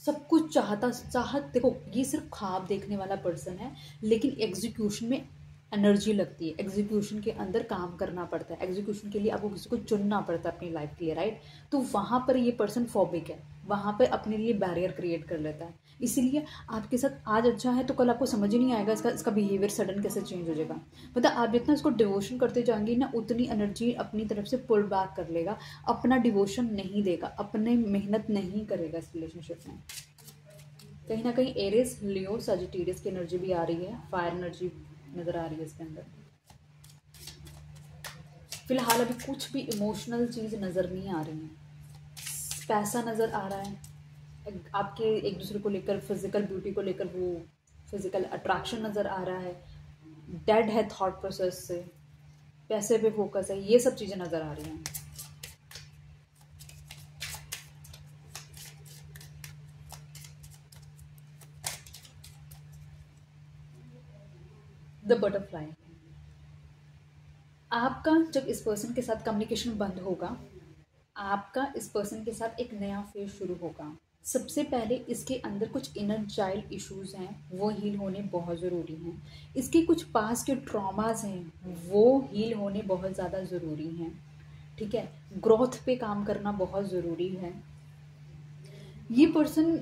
सब कुछ चाहता। चाहत देखो, ये सिर्फ ख्वाब देखने वाला पर्सन है, लेकिन एग्जीक्यूशन में एनर्जी लगती है, एग्जीक्यूशन के अंदर काम करना पड़ता है, एग्जीक्यूशन के लिए आपको किसी को चुनना पड़ता है अपनी लाइफ के लिए, राइट। तो वहाँ पर ये पर्सन फोबिक है, वहाँ पर अपने लिए बैरियर क्रिएट कर लेता है। इसीलिए आपके साथ आज अच्छा है तो कल आपको समझ ही नहीं आएगा इसका बिहेवियर सडन कैसे चेंज हो जाएगा। मतलब आप जितना इसको डिवोशन करते जाएंगे ना, उतनी एनर्जी अपनी तरफ से पुल बैक कर लेगा, अपना डिवोशन नहीं देगा, अपने मेहनत नहीं करेगा इस रिलेशनशिप में। कहीं ना कहीं एरिस, लियो, सजिटेरियस की एनर्जी भी आ रही है, फायर एनर्जी नज़र आ रही है इसके अंदर। फिलहाल अभी कुछ भी इमोशनल चीज़ नज़र नहीं आ रही है। पैसा नज़र आ रहा है आपके एक दूसरे को लेकर, फिजिकल ब्यूटी को लेकर, वो फिजिकल अट्रैक्शन नज़र आ रहा है। डेड है थॉट प्रोसेस से, पैसे पे फोकस है, ये सब चीज़ें नज़र आ रही हैं। द बटरफ्लाई, आपका जब इस पर्सन के साथ कम्युनिकेशन बंद होगा, आपका इस पर्सन के साथ एक नया फेज शुरू होगा। सबसे पहले इसके अंदर कुछ इनर चाइल्ड इश्यूज हैं, वो हील होने बहुत ज़रूरी हैं। इसके कुछ पास के ट्रॉमास हैं, वो हील होने बहुत ज़्यादा ज़रूरी हैं। ठीक है, ग्रोथ पे काम करना बहुत ज़रूरी है। ये पर्सन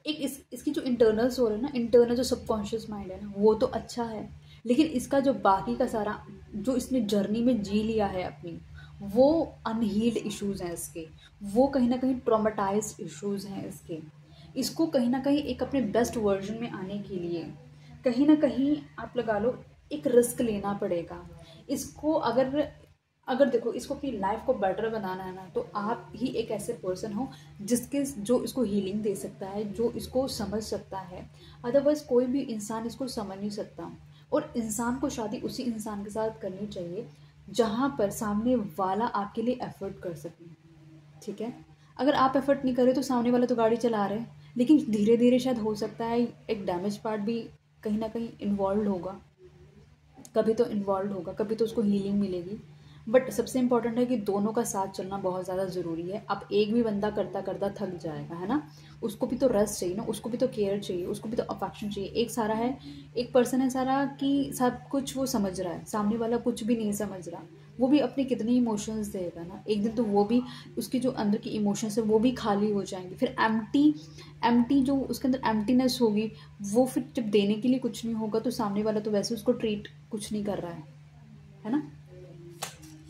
एक इसकी जो इंटरनल सोल है ना, इंटरनल जो सबकॉन्शियस माइंड है ना, वो तो अच्छा है, लेकिन इसका जो बाकी का सारा जो इसने जर्नी में जी लिया है अपनी, वो अनहील्ड इश्यूज हैं इसके, वो कहीं ना कहीं ट्रॉमेटाइज्ड इश्यूज हैं इसके। इसको कहीं ना कहीं एक अपने बेस्ट वर्जन में आने के लिए कहीं ना कहीं आप लगा लो एक रिस्क लेना पड़ेगा इसको। अगर अगर देखो इसको अपनी लाइफ को बेटर बनाना है ना, तो आप ही एक ऐसे पर्सन हो जिसके जो इसको हीलिंग दे सकता है, जो इसको समझ सकता है। अदरवाइज कोई भी इंसान इसको समझ नहीं सकता। और इंसान को शादी उसी इंसान के साथ करनी चाहिए जहाँ पर सामने वाला आपके लिए एफर्ट कर सके। ठीक है, अगर आप एफर्ट नहीं करें तो सामने वाला तो गाड़ी चला रहे हैं, लेकिन धीरे धीरे शायद हो सकता है एक डैमेज पार्ट भी कहीं ना कहीं इन्वॉल्व होगा, कभी तो इन्वॉल्व होगा, कभी तो उसको हीलिंग मिलेगी। बट सबसे इम्पॉर्टेंट है कि दोनों का साथ चलना बहुत ज़्यादा ज़रूरी है। अब एक भी बंदा करता करता थक जाएगा, है ना, उसको भी तो रेस्ट चाहिए ना, उसको भी तो केयर चाहिए, उसको भी तो अफेक्शन चाहिए। एक सारा है, एक पर्सन है सारा कि सब कुछ वो समझ रहा है, सामने वाला कुछ भी नहीं समझ रहा, वो भी अपने कितने इमोशंस देगा ना, एक दिन तो वो भी, उसके जो अंदर की इमोशंस है वो भी खाली हो जाएंगे, फिर एम्प्टी एम्प्टी जो उसके अंदर एम्प्टीनेस होगी, वो फिर जब देने के लिए कुछ नहीं होगा तो सामने वाला तो वैसे उसको ट्रीट कुछ नहीं कर रहा है ना।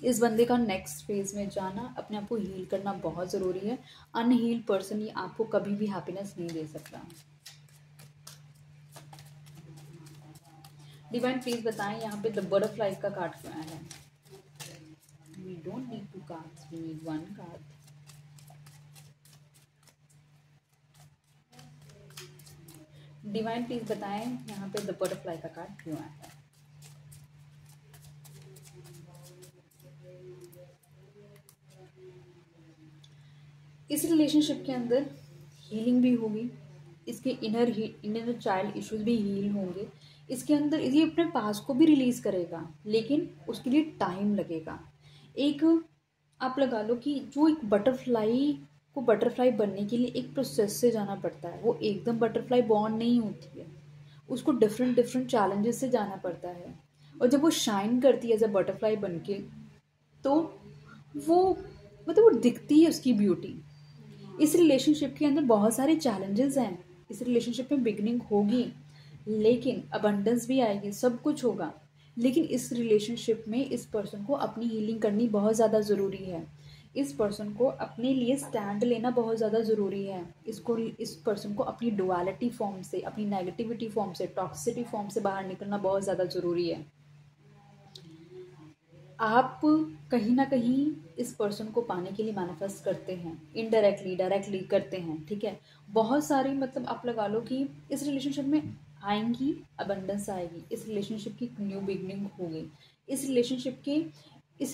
इस बंदे का नेक्स्ट फेज में जाना, अपने आप को हील करना बहुत ज़रूरी है। अनहील्ड पर्सन ये आपको कभी भी हैप्पीनेस नहीं दे सकता। डिवाइन प्लीज बताएं यहाँ पे द बटरफ्लाई का कार्ड क्यों आया है। We don't need 2 cards, we need 1 card. Divine please बताएं यहाँ पे द बटरफ्लाई का कार्ड क्यों आया है। इस रिलेशनशिप के अंदर हीलिंग भी होगी, इसके इनर चाइल्ड इश्यूज भी हील होंगे। इसके अंदर ये अपने पास को भी रिलीज करेगा, लेकिन उसके लिए टाइम लगेगा। एक आप लगा लो कि जो एक बटरफ्लाई को बटरफ्लाई बनने के लिए एक प्रोसेस से जाना पड़ता है, वो एकदम बटरफ्लाई बॉर्न नहीं होती है, उसको डिफरेंट डिफरेंट चैलेंजेस से जाना पड़ता है। और जब वो शाइन करती है एज अ बटरफ्लाई बन के, तो वो मतलब वो दिखती है उसकी ब्यूटी। इस रिलेशनशिप के अंदर बहुत सारे चैलेंजेस हैं, इस रिलेशनशिप में बिगनिंग होगी, लेकिन अबंडेंस भी आएगी, सब कुछ होगा। लेकिन इस रिलेशनशिप में इस पर्सन को अपनी हीलिंग करनी बहुत ज़्यादा ज़रूरी है। इस पर्सन को अपने लिए स्टैंड लेना बहुत ज़्यादा ज़रूरी है। इस पर्सन को अपनी डुअलिटी फॉर्म से, अपनी नेगेटिविटी फॉर्म से, टॉक्सिसिटी फॉर्म से बाहर निकलना बहुत ज़्यादा ज़रूरी है। आप कहीं ना कहीं इस पर्सन को पाने के लिए मैनिफेस्ट करते हैं, इनडायरेक्टली डायरेक्टली करते हैं। ठीक है, बहुत सारी मतलब आप लगा लो कि इस रिलेशनशिप में आएंगी, अबंडेंस आएगी, इस रिलेशनशिप की न्यू बिगनिंग होगी, इस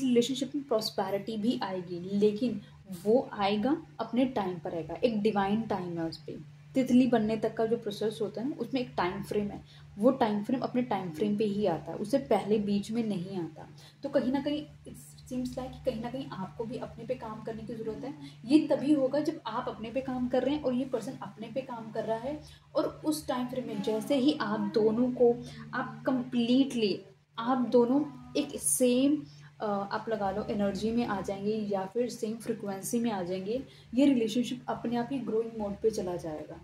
रिलेशनशिप में प्रॉस्पेरिटी भी आएगी, लेकिन वो आएगा अपने टाइम पर आएगा, एक डिवाइन टाइम है उस पर। तितली बनने तक का जो प्रोसेस होता है ना, उसमें एक टाइम फ्रेम है। वो टाइम फ्रेम अपने टाइम फ्रेम पे ही आता है, उससे पहले बीच में नहीं आता। तो कहीं ना कहीं इट सीम्स लाइक कहीं ना कहीं आपको भी अपने पे काम करने की ज़रूरत है। ये तभी होगा जब आप अपने पे काम कर रहे हैं और ये पर्सन अपने पे काम कर रहा है। और उस टाइम फ्रेम में जैसे ही आप दोनों को आप कंप्लीटली आप दोनों एक सेम आप लगा लो एनर्जी में आ जाएंगे या फिर सेम फ्रिक्वेंसी में आ जाएंगे, ये रिलेशनशिप अपने आप ही ग्रोइंग मोड पे चला जाएगा।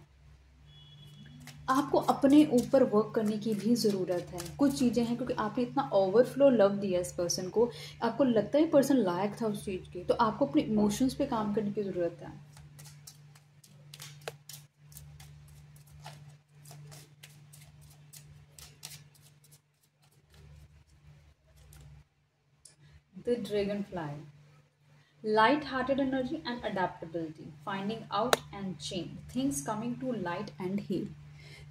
आपको अपने ऊपर वर्क करने की भी ज़रूरत है। कुछ चीज़ें हैं क्योंकि आपने इतना ओवरफ्लो लव दिया इस पर्सन को, आपको लगता है पर्सन लायक था उस चीज़ की, तो आपको अपने इमोशंस पे काम करने की ज़रूरत है। The dragon fly, light-hearted energy and adaptability, finding out and change, things coming to light and heal।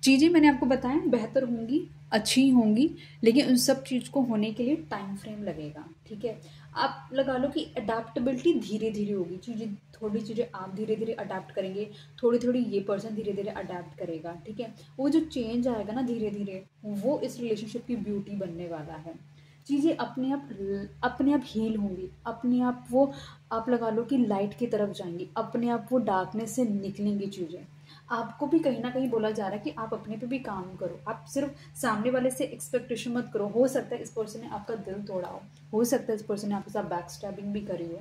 चीज़ें मैंने आपको बताया बेहतर होंगी, अच्छी होंगी, लेकिन उन सब चीज़ को होने के लिए टाइम फ्रेम लगेगा। ठीक है, आप लगा लो कि अडेप्टेबिलिटी धीरे धीरे होगी, चीज़ें थोड़ी चीज़ें आप धीरे धीरे अडेप्ट करेंगे, थोड़ी थोड़ी ये पर्सन धीरे धीरे अडेप्ट करेगा। ठीक है, वो जो चेंज आएगा ना धीरे धीरे, वो इस रिलेशनशिप की ब्यूटी बनने वाला है। चीज़ें अपने आप हील होंगी, अपने आप वो आप लगा लो कि लाइट की तरफ जाएंगी, अपने आप वो डार्कनेस से निकलेंगी चीज़ें। आपको भी कहीं ना कहीं बोला जा रहा है कि आप अपने पे भी काम करो, आप सिर्फ सामने वाले से एक्सपेक्टेशन मत करो। हो सकता है इस पर्सन ने आपका दिल तोड़ा हो सकता है इस पर्सन ने आपके साथ बैक स्टैबिंग भी करी हो,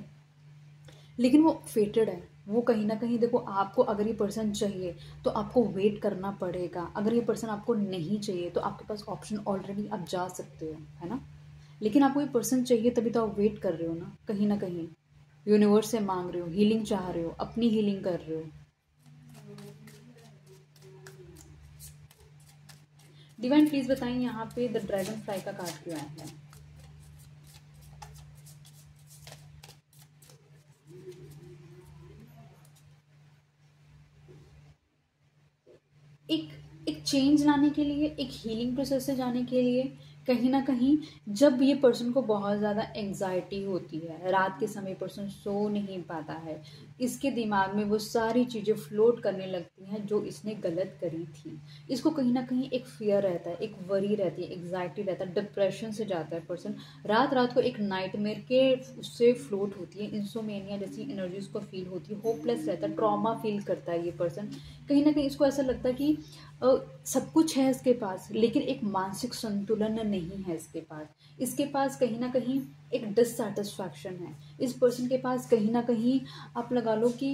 लेकिन वो फेटेड है। वो कहीं ना कहीं देखो, आपको अगर ये पर्सन चाहिए तो आपको वेट करना पड़ेगा, अगर ये पर्सन आपको नहीं चाहिए तो आपके पास ऑप्शन ऑलरेडी आप जा सकते हो, है ना। लेकिन आपको ये पर्सन चाहिए तभी तो आप वेट कर रहे हो ना कहीं यूनिवर्स से मांग रहे हो, हीलिंग चाह रहे हो, अपनी हीलिंग कर रहे हो। डिवाइन प्लीज बताएं यहाँ पे द ड्रैगन फ्लाई का कार्ड क्यों आया है। एक एक चेंज लाने के लिए, एक हीलिंग प्रोसेस से जाने के लिए, कहीं ना कहीं जब ये पर्सन को बहुत ज़्यादा एंग्जाइटी होती है, रात के समय पर्सन सो नहीं पाता है, इसके दिमाग में वो सारी चीज़ें फ्लोट करने लगती हैं जो इसने गलत करी थी। इसको कहीं ना कहीं एक फियर रहता है, एक वरी रहती है, एंग्जाइटी रहता है, डिप्रेशन से जाता है पर्सन। रात रात को एक नाइटमेयर के उससे फ्लोट होती है, इंसोमेनिया जैसी एनर्जी उसको फील होती है, होपलेस रहता है, ट्रॉमा फील करता है ये पर्सन। कहीं ना कहीं इसको ऐसा लगता है कि सब कुछ है इसके पास, लेकिन एक मानसिक संतुलन नहीं है इसके पास। इसके पास कहीं ना कहीं एक डिससैटिस्फैक्शन है इस पर्सन के पास। कहीं ना कहीं आप लगा लो कि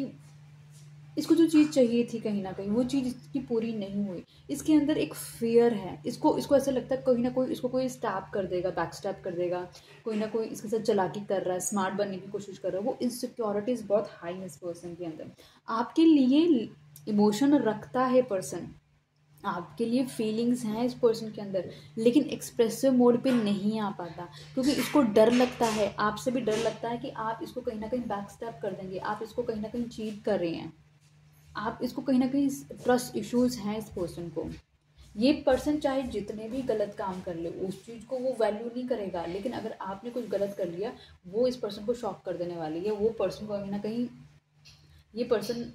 इसको जो चीज़ चाहिए थी कहीं ना कहीं वो चीज़ इसकी पूरी नहीं हुई। इसके अंदर एक फियर है, इसको इसको ऐसा लगता है कहीं ना कोई इसको कोई स्टैप कर देगा, बैक स्टैप कर देगा, कोई ना कोई इसके साथ चालाकी कर रहा है, स्मार्ट बनने की कोशिश कर रहा है। वो इनसिक्योरिटीज बहुत हाई है इस पर्सन के अंदर। आपके लिए इमोशन रखता है पर्सन, आपके लिए फीलिंग्स हैं इस पर्सन के अंदर, लेकिन एक्सप्रेसिव मोड पे नहीं आ पाता क्योंकि इसको डर लगता है, आपसे भी डर लगता है कि आप इसको कहीं ना कहीं बैक स्टैप कर देंगे, आप इसको कहीं ना कहीं चीट कर रहे हैं, आप इसको कहीं ना कहीं ट्रस्ट इश्यूज हैं इस पर्सन को। ये पर्सन चाहे जितने भी गलत काम कर ले उस चीज़ को वो वैल्यू नहीं करेगा, लेकिन अगर आपने कुछ गलत कर लिया वो इस पर्सन को शॉक कर देने वाली है। वो पर्सन को कहीं ना कहीं ये पर्सन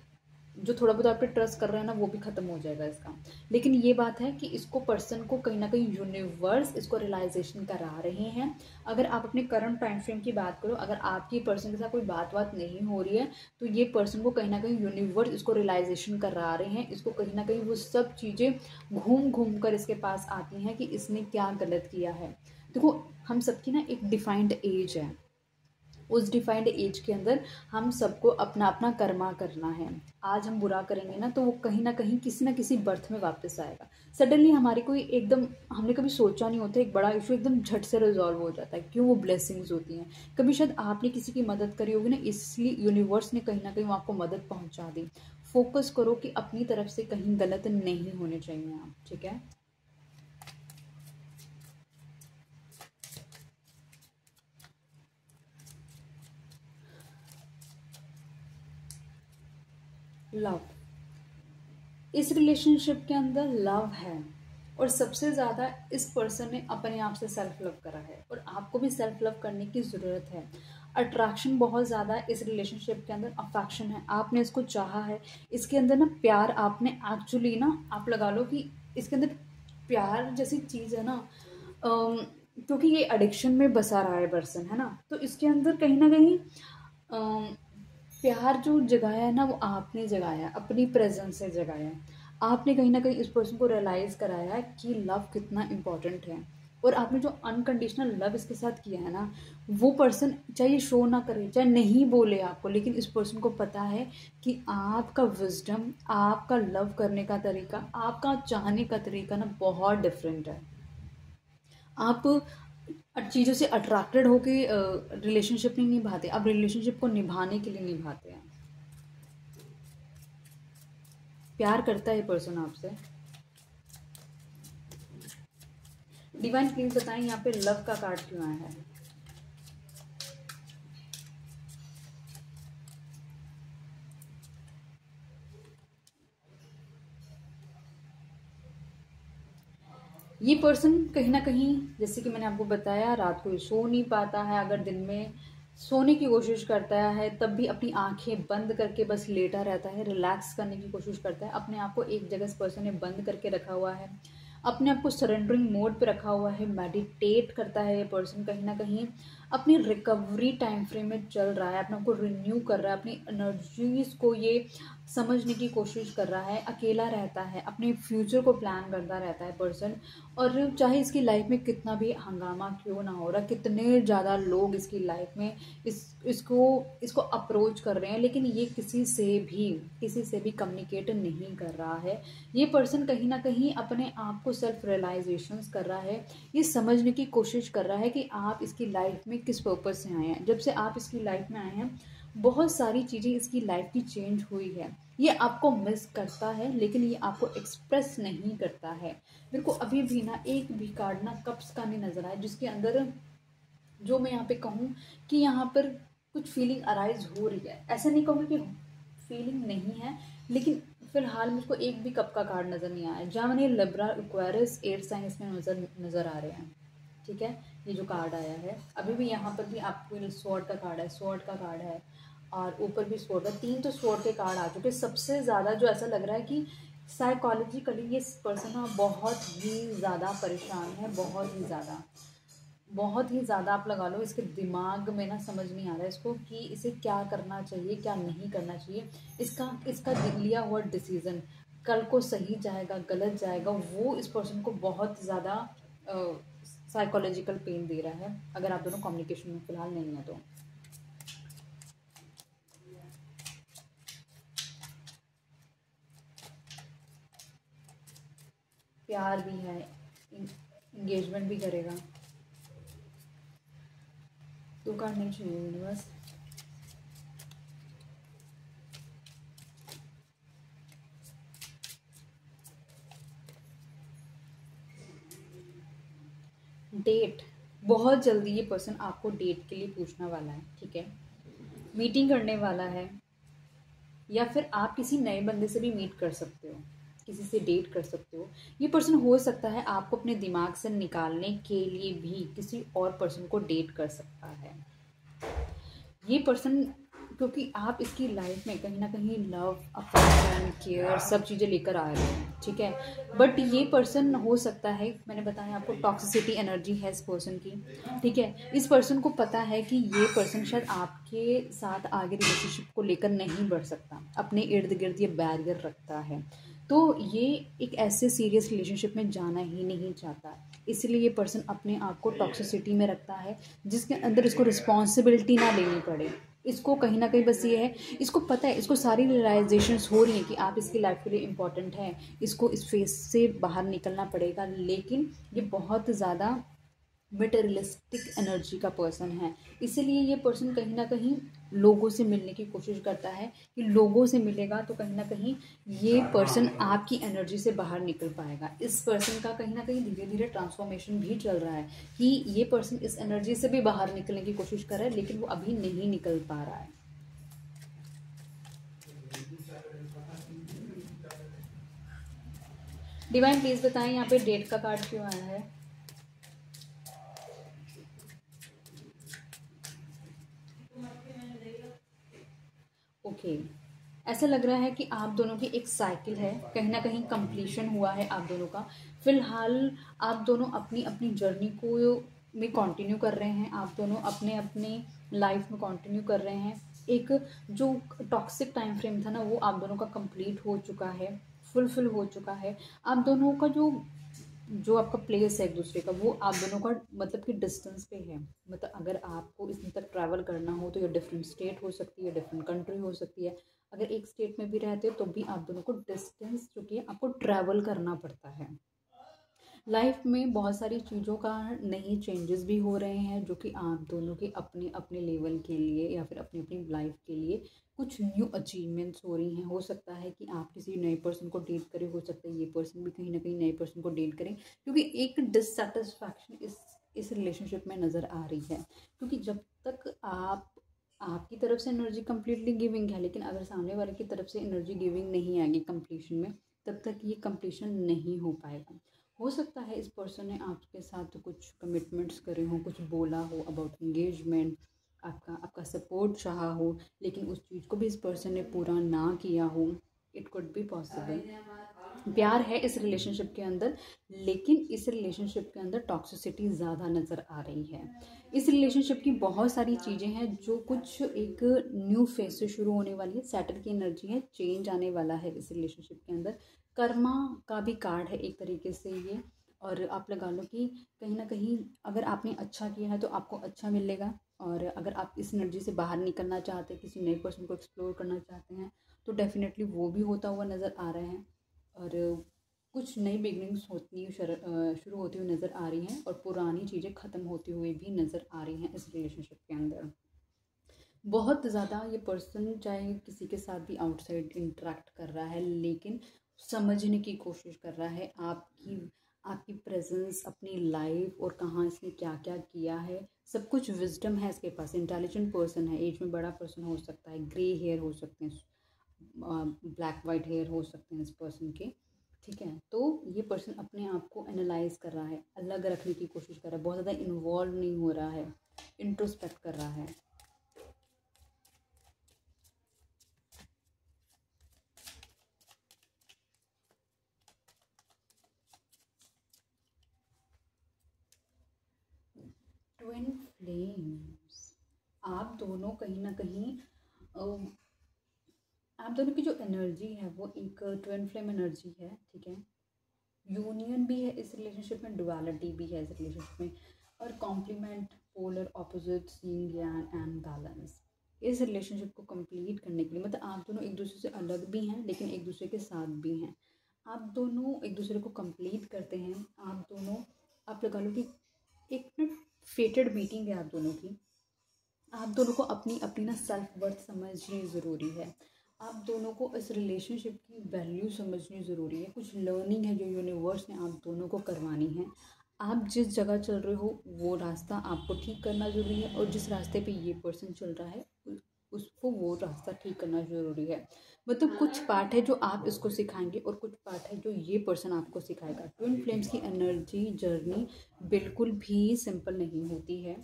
जो थोड़ा बहुत आप पे ट्रस्ट कर रहे हैं ना वो भी खत्म हो जाएगा इसका। लेकिन ये बात है कि इसको पर्सन को कहीं ना कहीं यूनिवर्स इसको रियलाइजेशन करा रहे हैं। अगर आप अपने करंट टाइम फ्रेम की बात करो, अगर आपकी पर्सन के साथ कोई बात नहीं हो रही है तो ये पर्सन को कहीं ना कहीं यूनिवर्स इसको रियलाइजेशन करा रहे हैं। इसको कहीं ना कहीं वो सब चीज़ें घूम घूम कर इसके पास आती हैं कि इसने क्या गलत किया है। देखो, हम सबकी ना एक डिफाइंड एज है, उस डिफाइंड एज के अंदर हम सबको अपना अपना कर्मा करना है। आज हम बुरा करेंगे ना तो वो कहीं ना किसी बर्थ में वापस आएगा। सडनली हमारी कोई एकदम हमने कभी सोचा नहीं होता एक बड़ा इशू एकदम झट से रिजॉल्व हो जाता है। क्यों? वो ब्लेसिंग्स होती हैं। कभी शायद आपने किसी की मदद करी होगी ना, इसलिए यूनिवर्स ने कहीं ना कहीं वो आपको मदद पहुंचा दी। फोकस करो कि अपनी तरफ से कहीं गलत नहीं होने चाहिए आप, ठीक है। लव, इस रिलेशनशिप के अंदर लव है और सबसे ज़्यादा इस पर्सन ने अपने आप से सेल्फ लव करा है और आपको भी सेल्फ लव करने की ज़रूरत है। अट्रैक्शन बहुत ज़्यादा है इस रिलेशनशिप के अंदर, अफेक्शन है, आपने इसको चाहा है, इसके अंदर ना प्यार आपने एक्चुअली ना, आप लगा लो कि इसके अंदर प्यार जैसी चीज़ है ना, क्योंकि ये एडिक्शन में बसा रहा है पर्सन, है ना, तो इसके अंदर कहीं ना कहीं प्यार जो जगाया है ना वो आपने जगाया, अपनी प्रेजेंस से जगाया, आपने कहीं ना कहीं इस पर्सन को रियलाइज़ कराया है कि लव कितना इम्पोर्टेंट है। और आपने जो अनकंडीशनल लव इसके साथ किया है ना, वो पर्सन चाहे ये शो ना करे, चाहे नहीं बोले आपको, लेकिन इस पर्सन को पता है कि आपका विजडम, आपका लव करने का तरीका, आपका चाहने का तरीका ना बहुत डिफरेंट है। आप चीज़ों से अट्रैक्टेड होके रिलेशनशिप नहीं निभाते, आप रिलेशनशिप को निभाने के लिए निभाते हैं। प्यार करता है पर्सन आपसे। डिवाइन प्लीज बताएं यहाँ पे लव का कार्ड क्यों आया है। ये पर्सन कहीं ना कहीं, जैसे कि मैंने आपको बताया, रात को सो नहीं पाता है, अगर दिन में सोने की कोशिश करता है तब भी अपनी आंखें बंद करके बस लेटा रहता है, रिलैक्स करने की कोशिश करता है, अपने आप को एक जगह इस पर्सन ने बंद करके रखा हुआ है, अपने आप को सरेंडरिंग मोड पे रखा हुआ है, मेडिटेट करता है ये पर्सन, कहीं ना कहीं अपनी रिकवरी टाइम फ्रेम में चल रहा है, अपने आप को रिन्यू कर रहा है, अपनी एनर्जीज को ये समझने की कोशिश कर रहा है, अकेला रहता है, अपने फ्यूचर को प्लान करता रहता है पर्सन। और चाहे इसकी लाइफ में कितना भी हंगामा क्यों ना हो रहा, कितने ज़्यादा लोग इसकी लाइफ में इसको अप्रोच कर रहे हैं, लेकिन ये किसी से भी कम्युनिकेट नहीं कर रहा है। ये पर्सन कहीं ना कहीं अपने आप को सेल्फ रियलाइजेशंस कर रहा है, ये समझने की कोशिश कर रहा है कि आप इसकी लाइफ में किस पर्पज से आए हैं। जब से आप इसकी लाइफ में आए हैं बहुत सारी चीज़ें इसकी लाइफ की चेंज हुई है, ये आपको मिस करता है लेकिन ये आपको एक्सप्रेस नहीं करता है। मेरे को अभी भी ना एक भी कार्ड ना कप्स का नहीं नजर आया जिसके अंदर, जो मैं यहाँ पे कहूँ कि यहाँ पर कुछ फीलिंग अराइज हो रही है, ऐसा नहीं कहूँगी कि फीलिंग नहीं है, लेकिन फिलहाल मुझको एक भी कप का कार्ड नज़र नहीं आया। जहाँ मैंने लिब्रा, एक्वेरियस, एयर साइन इसमें नज़र आ रहे हैं, ठीक है। ये जो कार्ड आया है अभी भी, यहाँ पर भी आपको स्वॉर्ड का कार्ड है, स्वॉर्ड का कार्ड है, और ऊपर भी स्वॉर्ड है, 3 तो स्वॉर्ड के कार्ड आ चुके। सबसे ज़्यादा जो ऐसा लग रहा है कि साइकोलॉजिकली ये पर्सन ना बहुत ही ज़्यादा परेशान है, बहुत ही ज़्यादा आप लगा लो, इसके दिमाग में ना समझ नहीं आ रहा है इसको कि इसे क्या करना चाहिए, क्या नहीं करना चाहिए। इसका लिया हुआ डिसीज़न कल को सही जाएगा, गलत जाएगा, वो इस पर्सन को बहुत ज़्यादा साइकोलॉजिकल पेन दे रहा है, अगर आप दोनों कम्युनिकेशन में फ़िलहाल नहीं है तो। प्यार भी है, इंगेजमेंट भी करेगा। 2 कार्ड नहीं चाहिए यूनिवर्स। डेट, बहुत जल्दी ये पर्सन आपको डेट के लिए पूछने वाला है, ठीक है, मीटिंग करने वाला है, या फिर आप किसी नए बंदे से भी मीट कर सकते हो, किसी से डेट कर सकते हो। ये पर्सन हो सकता है आपको अपने दिमाग से निकालने के लिए भी किसी और पर्सन को डेट कर सकता है। ये पर्सन, क्योंकि आप इसकी लाइफ में कहीं ना कहीं लव, अफेक्शन, केयर सब चीज़ें लेकर आ रहे हैं, ठीक है, बट ये पर्सन हो सकता है, मैंने बताया आपको टॉक्सिसिटी एनर्जी है इस पर्सन की, ठीक है। इस पर्सन को पता है कि ये पर्सन शायद आपके साथ आगे रिलेशनशिप को लेकर नहीं बढ़ सकता, अपने इर्द गिर्द ये बैरियर रखता है, तो ये एक ऐसे सीरियस रिलेशनशिप में जाना ही नहीं चाहता, इसलिए ये पर्सन अपने आप को टॉक्सिसिटी में रखता है जिसके अंदर इसको रिस्पॉन्सिबिलिटी ना लेनी पड़े। इसको कहीं ना कहीं बस ये है, इसको पता है, इसको सारी रियलाइजेशंस हो रही हैं कि आप इसकी लाइफ के लिए इम्पोर्टेंट हैं, इसको इस फेस से बाहर निकलना पड़ेगा, लेकिन ये बहुत ज़्यादा मटेरियलिस्टिक एनर्जी का पर्सन है, इसीलिए ये पर्सन कहीं ना कहीं लोगों से मिलने की कोशिश करता है कि लोगों से मिलेगा तो कहीं ना कहीं ये पर्सन आपकी एनर्जी से बाहर निकल पाएगा। इस पर्सन का कहीं ना कहीं धीरे धीरे ट्रांसफॉर्मेशन भी चल रहा है कि ये पर्सन इस एनर्जी से भी बाहर निकलने की कोशिश कर रहा है, लेकिन वो अभी नहीं निकल पा रहा है। डिवाइन प्लीज बताएं यहाँ पे डेट का कार्ड क्यों आया है। ओके। ऐसा लग रहा है कि आप दोनों की एक साइकिल है, कहीं ना कहीं कंप्लीशन हुआ है आप दोनों का। फिलहाल आप दोनों अपनी अपनी जर्नी को में कंटिन्यू कर रहे हैं, आप दोनों अपने अपने लाइफ में कंटिन्यू कर रहे हैं। एक जो टॉक्सिक टाइम फ्रेम था ना, वो आप दोनों का कंप्लीट हो चुका है, फुलफिल हो चुका है। आप दोनों का जो जो आपका प्लेस है एक दूसरे का, वो आप दोनों का मतलब कि डिस्टेंस पे है। मतलब अगर आपको इसमें तक ट्रैवल करना हो तो ये डिफरेंट स्टेट हो सकती है, डिफरेंट कंट्री हो सकती है। अगर एक स्टेट में भी रहते हो तो भी आप दोनों को डिस्टेंस जो कि आपको ट्रैवल करना पड़ता है। लाइफ में बहुत सारी चीज़ों का नई चेंजेस भी हो रहे हैं, जो कि आप दोनों के अपने अपने लेवल के लिए या फिर अपनी अपनी लाइफ के लिए कुछ न्यू अचीवमेंट्स हो रही हैं। हो सकता है कि आप किसी नए पर्सन को डेट करें, हो सकता है ये पर्सन भी कहीं ना कहीं नए पर्सन को डेट करें, क्योंकि एक डिससेटिस्फैक्शन इस रिलेशनशिप में नज़र आ रही है। क्योंकि जब तक आपकी तरफ से एनर्जी कम्प्लीटली गिविंग है, लेकिन अगर सामने वाले की तरफ से एनर्जी गिविंग नहीं आएगी कंप्लीशन में, तब तक ये कंप्लीशन नहीं हो पाएगा। हो सकता है इस पर्सन ने आपके साथ कुछ कमिटमेंट्स करे हों, कुछ बोला हो अबाउट एंगेजमेंट, आपका सपोर्ट चाहा हो, लेकिन उस चीज़ को भी इस पर्सन ने पूरा ना किया हो। It could be possible. प्यार है इस रिलेशनशिप के अंदर, लेकिन इस रिलेशनशिप के अंदर टॉक्सिसिटी ज़्यादा नज़र आ रही है। इस रिलेशनशिप की बहुत सारी चीज़ें हैं जो कुछ एक न्यू फेज से शुरू होने वाली है। सैटर्न की एनर्जी है, चेंज आने वाला है इस रिलेशनशिप के अंदर। कर्मा का भी कार्ड है एक तरीके से ये। और आप लगा लो कि कहीं ना कहीं अगर आपने अच्छा किया है तो आपको अच्छा मिलेगा, और अगर आप इस एनर्जी से बाहर निकलना चाहते हैं, किसी नए पर्सन को एक्सप्लोर करना चाहते हैं, तो डेफिनेटली वो भी होता हुआ नज़र आ रहे हैं। और कुछ नई बिगनिंग्स शुरू होती हुई नज़र आ रही हैं, और पुरानी चीज़ें ख़त्म होती हुई भी नज़र आ रही हैं इस रिलेशनशिप के अंदर। बहुत ज़्यादा ये पर्सन चाहे किसी के साथ भी आउटसाइड इंटरेक्ट कर रहा है, लेकिन समझने की कोशिश कर रहा है आपकी आपकी प्रेजेंस, अपनी लाइफ, और कहाँ इसने क्या क्या किया है। सब कुछ विजडम है इसके पास। इंटेलिजेंट पर्सन है, एज में बड़ा पर्सन हो सकता है, ग्रे हेयर हो सकते हैं, ब्लैक वाइट हेयर हो सकते हैं इस पर्सन के। ठीक है, तो ये पर्सन अपने आप को एनालाइज कर रहा है, अलग रखने की कोशिश कर रहा है, बहुत ज़्यादा इन्वॉल्व नहीं हो रहा है, इंट्रोस्पेक्ट कर रहा है। ट्विन फ्लेम्स, आप दोनों कहीं ना कहीं आप दोनों की जो एनर्जी है वो एक ट्विन फ्लेम एनर्जी है। ठीक है, यूनियन भी है इस रिलेशनशिप में, डुअलिटी भी है इस रिलेशनशिप में, और complement, polar opposites, yin yang and balance. इस रिलेशनशिप को कंप्लीट करने के लिए, मतलब आप दोनों एक दूसरे से अलग भी हैं लेकिन एक दूसरे के साथ भी हैं। आप दोनों एक दूसरे को कंप्लीट करते हैं। आप दोनों, आप लगा लो कि एक ना फेटेड मीटिंग है आप दोनों की। आप दोनों को अपनी अपनी ना सेल्फ वर्थ समझनी ज़रूरी है। आप दोनों को इस रिलेशनशिप की वैल्यू समझनी ज़रूरी है। कुछ लर्निंग है जो यूनिवर्स ने आप दोनों को करवानी है। आप जिस जगह चल रहे हो वो रास्ता आपको ठीक करना ज़रूरी है, और जिस रास्ते पे ये पर्सन चल रहा है उसको वो रास्ता ठीक करना ज़रूरी है। मतलब कुछ पार्ट है जो आप इसको सिखाएंगे, और कुछ पार्ट है जो ये पर्सन आपको सिखाएगा। ट्विन फ्लेम्स की एनर्जी जर्नी बिल्कुल भी सिंपल नहीं होती है।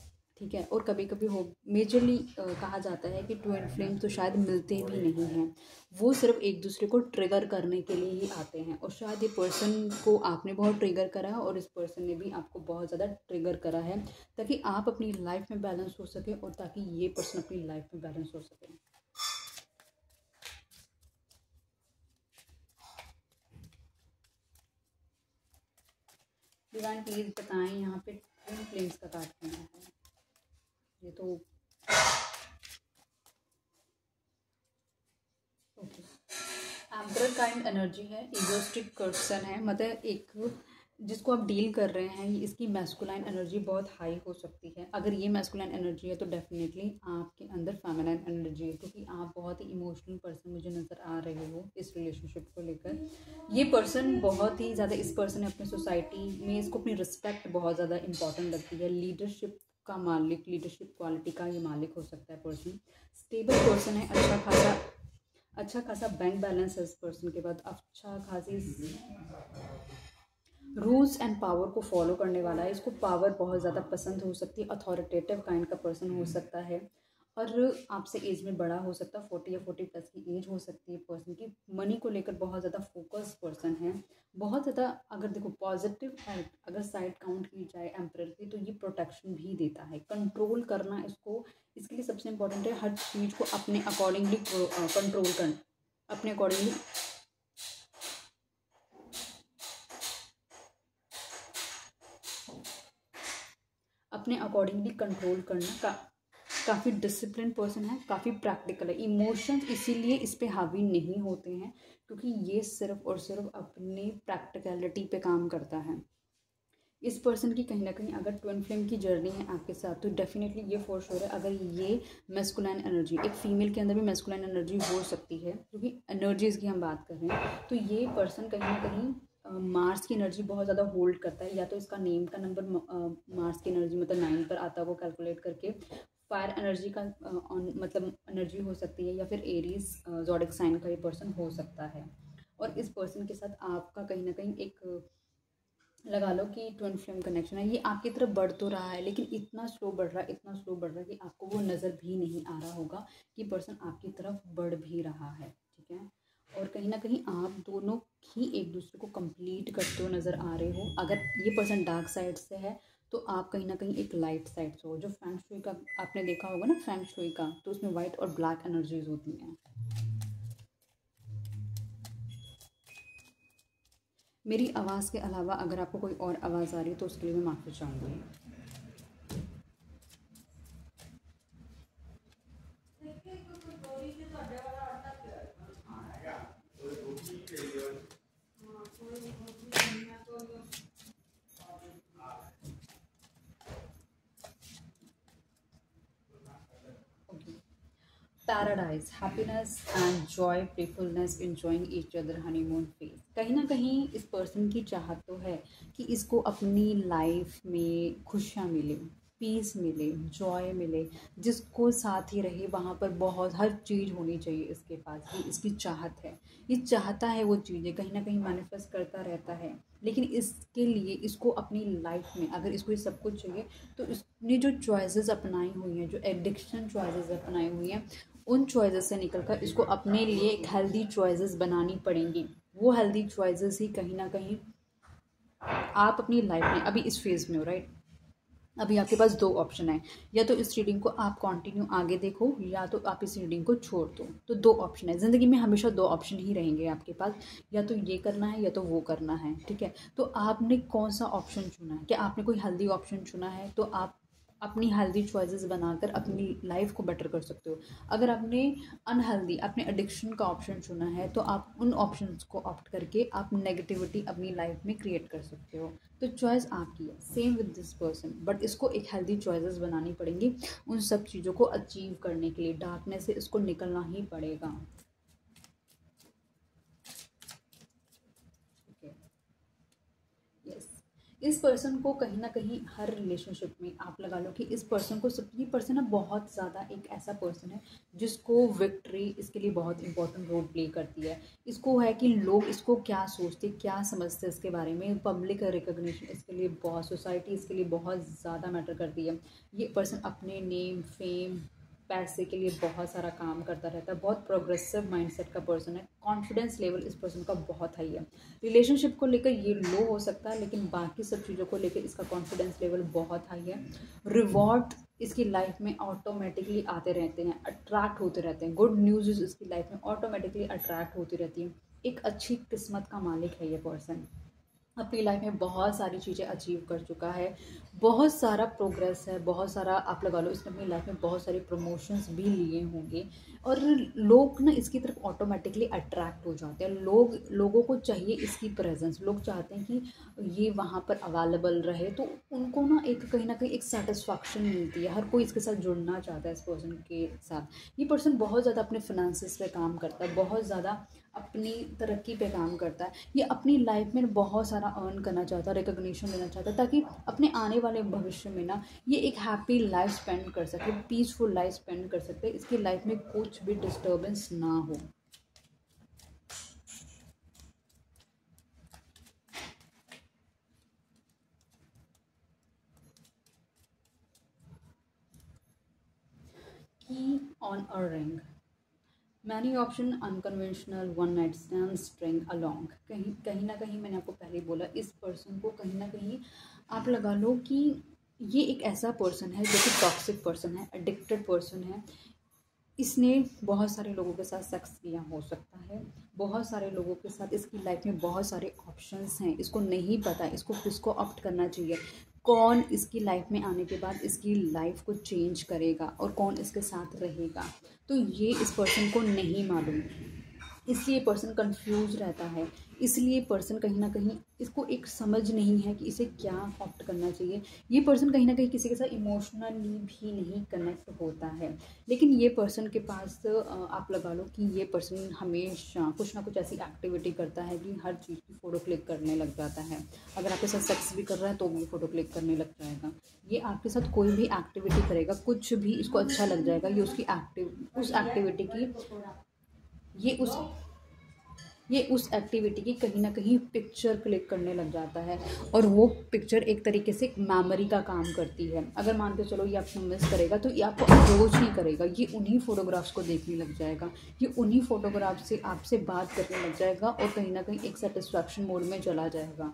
ठीक है, और कभी कभी हो मेजरली कहा जाता है कि ट्विन फ्लेम तो शायद मिलते भी नहीं हैं, वो सिर्फ एक दूसरे को ट्रिगर करने के लिए ही आते हैं। और शायद ये पर्सन को आपने बहुत ट्रिगर करा है, और इस पर्सन ने भी आपको बहुत ज़्यादा ट्रिगर करा है, ताकि आप अपनी लाइफ में बैलेंस हो सके, और ताकि ये पर्सन अपनी लाइफ में बैलेंस हो सके। डिवाइन प्लीज बताएं यहाँ पे ट्विन फ्लेम्स का कार्ड करना है। ये तो ओके, एम्परर काइंड एनर्जी है, इगोस्टिक पर्सन है, मतलब एक जिसको आप डील कर रहे हैं, इसकी मैस्कुलाइन एनर्जी बहुत हाई हो सकती है। अगर ये मैस्कुलाइन एनर्जी है तो डेफिनेटली आपके अंदर फेमिनाइन एनर्जी है, क्योंकि आप बहुत ही इमोशनल पर्सन मुझे नज़र आ रहे हो इस रिलेशनशिप को लेकर। ये पर्सन बहुत ही ज़्यादा, इस पर्सन ने अपनी सोसाइटी में इसको अपनी रिस्पेक्ट बहुत ज़्यादा इंपॉर्टेंट लगती है। लीडरशिप का मालिक, लीडरशिप क्वालिटी का ये मालिक हो सकता है पर्सन। स्टेबल पर्सन है, अच्छा खासा बैंक बैलेंस है इस पर्सन के बाद, अच्छा खासी रूल्स एंड पावर को फॉलो करने वाला है। इसको पावर बहुत ज़्यादा पसंद हो सकती है, अथॉरिटेटिव काइंड का पर्सन हो सकता है। और आपसे एज में बड़ा हो सकता है, 40 या 40+ की एज हो सकती है पर्सन की। मनी को लेकर बहुत ज़्यादा फोकस पर्सन है, बहुत ज़्यादा। अगर देखो पॉजिटिव अगर साइड काउंट की जाए एम्परर की, तो ये प्रोटेक्शन भी देता है, कंट्रोल करना इसको। इसके लिए सबसे इम्पोर्टेंट है हर चीज़ को अपने अकॉर्डिंगली कंट्रोल करना, अपने अकॉर्डिंगली कंट्रोल करना का। काफ़ी डिसिप्लिन पर्सन है, काफ़ी प्रैक्टिकल है। इमोशंस इसीलिए इस पे हावी नहीं होते हैं क्योंकि ये सिर्फ और सिर्फ अपनी प्रैक्टिकलिटी पे काम करता है। इस पर्सन की कहीं ना कहीं अगर ट्विन फ्लेम की जर्नी है आपके साथ, तो डेफिनेटली ये फॉर श्योर है। अगर ये मैस्कुलाइन एनर्जी, एक फीमेल के अंदर भी मैस्कुलाइन एनर्जी हो सकती है, क्योंकि एनर्जीज़ की हम बात कर रहे हैं, तो ये पर्सन कहीं ना कहीं मार्स की एनर्जी बहुत ज़्यादा होल्ड करता है। या तो इसका नेम का नंबर मार्स की एनर्जी मतलब 9 पर आता है, वो कैलकुलेट करके फायर एनर्जी का मतलब एनर्जी हो सकती है, या फिर एरीज ज़ोडिक साइन का ये पर्सन हो सकता है। और इस पर्सन के साथ आपका कहीं ना कहीं एक लगा लो कि ट्विन फ्लेम कनेक्शन है। ये आपकी तरफ बढ़ तो रहा है, लेकिन इतना स्लो बढ़ रहा है, इतना स्लो बढ़ रहा है कि आपको वो नज़र भी नहीं आ रहा होगा कि पर्सन आपकी तरफ बढ़ भी रहा है। ठीक है, और कहीं ना कहीं आप दोनों ही एक दूसरे को कंप्लीट करते हो नज़र आ रहे हो। अगर ये पर्सन डार्क साइड से है, तो आप कहीं ना कहीं एक लाइट साइड से हो। जो फेंग शुई का आपने देखा होगा ना, फेंग शुई का, तो उसमें वाइट और ब्लैक एनर्जीज होती हैं। मेरी आवाज़ के अलावा अगर आपको कोई और आवाज़ आ रही है तो उसके लिए मैं माफ़ी चाहूँगी। Paradise, happiness and Joy, playfulness, enjoying each other honeymoon phase. कहीं ना कहीं इस पर्सन की चाहत तो है कि इसको अपनी लाइफ में खुशियाँ मिले, पीस मिले, जॉय मिले, जिसको साथ ही रहे वहाँ पर बहुत हर चीज़ होनी चाहिए इसके पास। ये इसकी चाहत है, ये चाहता है वो चीज़ें, कहीं ना कहीं मैनिफेस्ट करता रहता है। लेकिन इसके लिए इसको अपनी लाइफ में अगर इसको ये सब कुछ चाहिए, तो इसने जो चॉइसेस अपनाई हुई हैं, जो एडिक्शन चॉइसेस अपनाई हुई हैं, उन चॉइसेस से निकलकर इसको अपने लिए एक हेल्दी चॉइसेस बनानी पड़ेंगी। वो हेल्दी चॉइसेस ही कहीं ना कहीं आप अपनी लाइफ में अभी इस फेज़ में हो, राइट। अभी आपके पास दो ऑप्शन है, या तो इस रीडिंग को आप कंटिन्यू आगे देखो, या तो आप इस रीडिंग को छोड़ दो। तो दो ऑप्शन है ज़िंदगी में, हमेशा दो ऑप्शन ही रहेंगे आपके पास, या तो ये करना है या तो वो करना है। ठीक है, तो आपने कौन सा ऑप्शन चुना है? क्या आपने कोई हेल्दी ऑप्शन चुना है? तो आप अपनी हेल्दी चॉइसेस बनाकर अपनी लाइफ को बेटर कर सकते हो। अगर आपने अनहेल्दी, अपने एडिक्शन का ऑप्शन चुना है, तो आप उन ऑप्शंस को ऑप्ट करके आप नेगेटिविटी अपनी लाइफ में क्रिएट कर सकते हो। तो चॉइस आपकी है, same with this person, but इसको एक हेल्दी चॉइसेस बनानी पड़ेंगी उन सब चीज़ों को अचीव करने के लिए। डार्कनेस से इसको निकलना ही पड़ेगा। ठीक है, यस। इस पर्सन को कहीं ना कहीं हर रिलेशनशिप में आप लगा लो कि इस पर्सन को सब, ये पर्सन है बहुत ज़्यादा एक ऐसा पर्सन है जिसको विक्ट्री इसके लिए बहुत इंपॉर्टेंट रोल प्ले करती है। इसको है कि लोग इसको क्या सोचते, क्या समझते हैं इसके बारे में, पब्लिक रिकग्निशन इसके लिए बहुत, सोसाइटी इसके लिए बहुत ज़्यादा मैटर करती है। ये पर्सन अपने नेम, फेम, पैसे के लिए बहुत सारा काम करता रहता है। बहुत प्रोग्रेसिव माइंडसेट का पर्सन है। कॉन्फिडेंस लेवल इस पर्सन का बहुत हाई है। रिलेशनशिप को लेकर ये लो हो सकता है, लेकिन बाकी सब चीज़ों को लेकर इसका कॉन्फिडेंस लेवल बहुत हाई है। रिवॉर्ड इसकी लाइफ में ऑटोमेटिकली आते रहते हैं, अट्रैक्ट होते रहते हैं। गुड न्यूज़ इसकी लाइफ में ऑटोमेटिकली अट्रैक्ट होती रहती है। एक अच्छी किस्मत का मालिक है ये पर्सन। अपनी लाइफ में बहुत सारी चीज़ें अचीव कर चुका है, बहुत सारा प्रोग्रेस है, बहुत सारा आप लगा लो इसने अपनी लाइफ में बहुत सारे प्रमोशंस भी लिए होंगे। और लोग ना इसकी तरफ ऑटोमेटिकली अट्रैक्ट हो जाते हैं। लोगों को चाहिए इसकी प्रेजेंस, लोग चाहते हैं कि ये वहाँ पर अवेलेबल रहे, तो उनको ना कहीं एक सेटिस्फैक्शन मिलती है। हर कोई इसके साथ जुड़ना चाहता है इस पर्सन के साथ। ये पर्सन बहुत ज़्यादा अपने फिनेंसेस पे काम करता है, बहुत ज़्यादा अपनी तरक्की पे काम करता है। ये अपनी लाइफ में बहुत सारा अर्न करना चाहता है, रिकग्निशन लेना चाहता है, ताकि अपने आने वाले भविष्य में ना ये एक हैप्पी लाइफ स्पेंड कर सके, पीसफुल लाइफ स्पेंड कर सकते, इसकी लाइफ में कुछ भी डिस्टर्बेंस ना हो। कि on a ring, many option, unconventional, one night stand, string along. कहीं कहीं ना कहीं मैंने आपको पहले बोला, इस पर्सन को कहीं ना कहीं आप लगा लो कि ये एक ऐसा पर्सन है जो कि टॉक्सिक पर्सन है, एडिक्टेड पर्सन है। इसने बहुत सारे लोगों के साथ सेक्स किया हो सकता है, बहुत सारे लोगों के साथ, इसकी लाइफ में बहुत सारे ऑप्शंस हैं, इसको नहीं पता इसको किसको ऑप्ट करना चाहिए, कौन इसकी लाइफ में आने के बाद इसकी लाइफ को चेंज करेगा और कौन इसके साथ रहेगा। तो ये इस पर्सन को नहीं मालूम, इसलिए पर्सन कंफ्यूज रहता है, इसलिए पर्सन कहीं ना कहीं इसको एक समझ नहीं है कि इसे क्या ऑप्ट करना चाहिए। ये पर्सन कहीं ना कहीं किसी के साथ इमोशनली भी नहीं कनेक्ट होता है, लेकिन ये पर्सन के पास आप लगा लो कि ये पर्सन हमेशा कुछ ना कुछ ऐसी एक्टिविटी करता है कि हर चीज़ की फ़ोटो क्लिक करने लग जाता है। अगर आपके साथ सेक्स भी कर रहा है तो भी फ़ोटो क्लिक करने लग जाएगा। ये आपके साथ कोई भी एक्टिविटी करेगा, कुछ भी इसको अच्छा लग जाएगा, ये उसकी उस एक्टिविटी की ये उस एक्टिविटी की कहीं ना कहीं पिक्चर क्लिक करने लग जाता है, और वो पिक्चर एक तरीके से एक मेमोरी का काम करती है। अगर मान के चलो ये आपको मिस करेगा तो ये आपको अप्रोच नहीं करेगा, ये उन्हीं फ़ोटोग्राफ्स को देखने लग जाएगा, ये उन्हीं फ़ोटोग्राफ से आपसे बात करने लग जाएगा और कहीं ना कहीं एक सेटिस्फैक्शन मोड में चला जाएगा।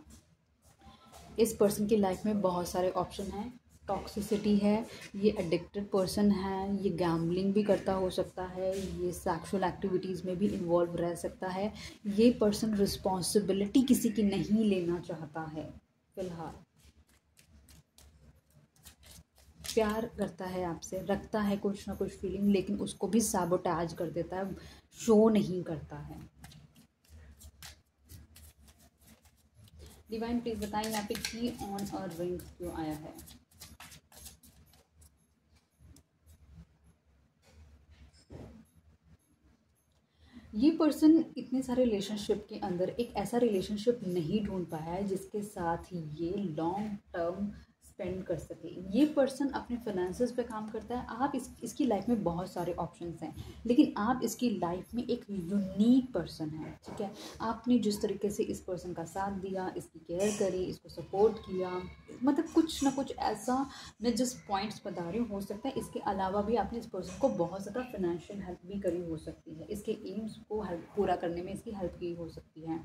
इस पर्सन की लाइफ में बहुत सारे ऑप्शन हैं, टॉक्सिसिटी है, ये एडिक्टेड पर्सन है, ये गैम्बलिंग भी करता हो सकता है, ये सेक्सुअल एक्टिविटीज़ में भी इन्वॉल्व रह सकता है, ये पर्सन रिस्पॉन्सिबिलिटी किसी की नहीं लेना चाहता है। फिलहाल प्यार करता है आपसे, रखता है कुछ ना कुछ फीलिंग, लेकिन उसको भी सैबोटेज कर देता है, शो नहीं करता है। डिवाइन प्लीज बताएं यहाँ पे की ऑन और रिंग क्यों आया है। ये पर्सन इतने सारे रिलेशनशिप के अंदर एक ऐसा रिलेशनशिप नहीं ढूंढ पाया है जिसके साथ ये लॉन्ग टर्म स्पेंड कर सके। ये पर्सन अपने फाइनेंसेस पे काम करता है। आप इसकी लाइफ में बहुत सारे ऑप्शंस हैं, लेकिन आप इसकी लाइफ में एक यूनिक पर्सन है, ठीक है। आपने जिस तरीके से इस पर्सन का साथ दिया, इसकी केयर करी, इसको सपोर्ट किया, मतलब कुछ ना कुछ ऐसा, मैं जिस पॉइंट्स बता रही हूँ, हो सकता है इसके अलावा भी आपने इस पर्सन को बहुत ज़्यादा फाइनेंशियल हेल्प भी करी हो सकती है, इसके एम्स को हेल्प पूरा करने में इसकी हेल्प की हो सकती है।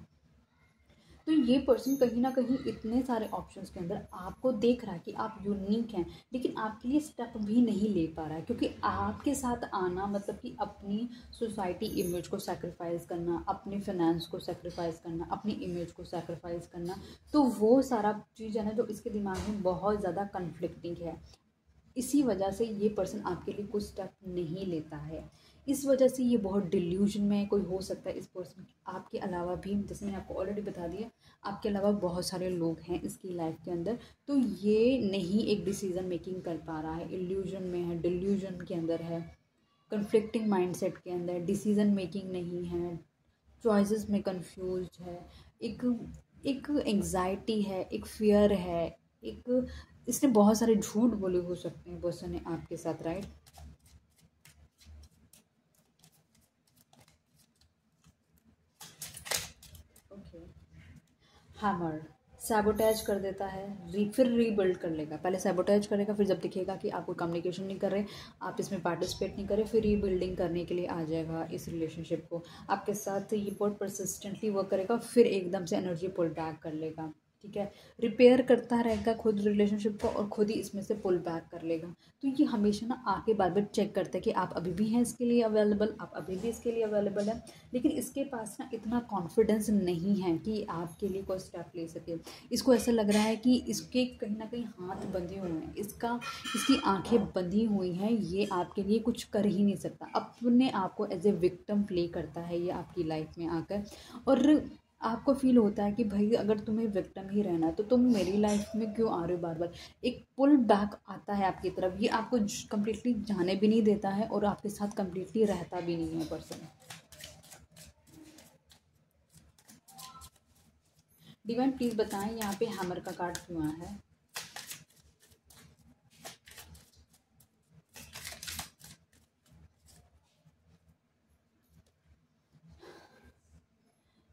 तो ये पर्सन कहीं ना कहीं इतने सारे ऑप्शंस के अंदर आपको देख रहा है कि आप यूनिक हैं, लेकिन आपके लिए स्टेप भी नहीं ले पा रहा है, क्योंकि आपके साथ आना मतलब कि अपनी सोसाइटी इमेज को सेक्रीफाइस करना, अपने फाइनेंस को सेक्रीफाइस करना, अपनी इमेज को सेक्रीफाइस करना, तो वो सारा चीज़ है ना जो इसके दिमाग में बहुत ज़्यादा कन्फ्लिक्टिंग है। इसी वजह से ये पर्सन आपके लिए कुछ स्टेप नहीं लेता है, इस वजह से ये बहुत डिल्यूजन में कोई हो सकता है। इस पर्सन आपके अलावा भी, जैसे मैंने आपको ऑलरेडी बता दिया, आपके अलावा बहुत सारे लोग हैं इसकी लाइफ के अंदर, तो ये नहीं एक डिसीज़न मेकिंग कर पा रहा है, इल्यूजन में है, डिल्यूजन के अंदर है, कन्फ्लिक्टिंग माइंडसेट के अंदर, डिसीज़न मेकिंग नहीं है, चॉइसेस में कंफ्यूज है, एक एक एंग्जाइटी है, एक फियर है, एक इसने बहुत सारे झूठ बोले हो सकते हैं पर्सन ने आपके साथ, राइट। ओके, हैमर सैबोटेज कर देता है, फिर रीबिल्ड कर लेगा। पहले सैबोटेज करेगा, फिर जब दिखेगा कि आप कोई कम्युनिकेशन नहीं कर रहे, आप इसमें पार्टिसिपेट नहीं कर रहे, फिर रीबिल्डिंग करने के लिए आ जाएगा इस रिलेशनशिप को आपके साथ। ये बहुत परसिस्टेंटली वर्क करेगा, फिर एकदम से एनर्जी पुल बैक कर लेगा, ठीक है। रिपेयर करता रहेगा खुद रिलेशनशिप को और खुद ही इसमें से पुल बैक कर लेगा। तो ये हमेशा ना आके बार बार चेक करता है कि आप अभी भी हैं इसके लिए अवेलेबल, आप अभी भी इसके लिए अवेलेबल है, लेकिन इसके पास ना इतना कॉन्फिडेंस नहीं है कि आपके लिए कोई स्टेप ले सके। इसको ऐसा लग रहा है कि इसके कहीं ना कहीं हाथ बंधे हुए हैं, इसकी आंखें बंधी हुई हैं, ये आपके लिए कुछ कर ही नहीं सकता, अपने आप को एज ए विक्टिम प्ले करता है ये आपकी लाइफ में आकर। और आपको फील होता है कि भाई अगर तुम्हें विक्टिम ही रहना है तो तुम मेरी लाइफ में क्यों आ रहे हो बार बार। एक पुल बैक आता है आपकी तरफ, ये आपको कंप्लीटली जाने भी नहीं देता है और आपके साथ कंप्लीटली रहता भी नहीं है पर्सन। डिवाइन प्लीज बताएं यहाँ पे हैमर का कार्ड क्यों आया है।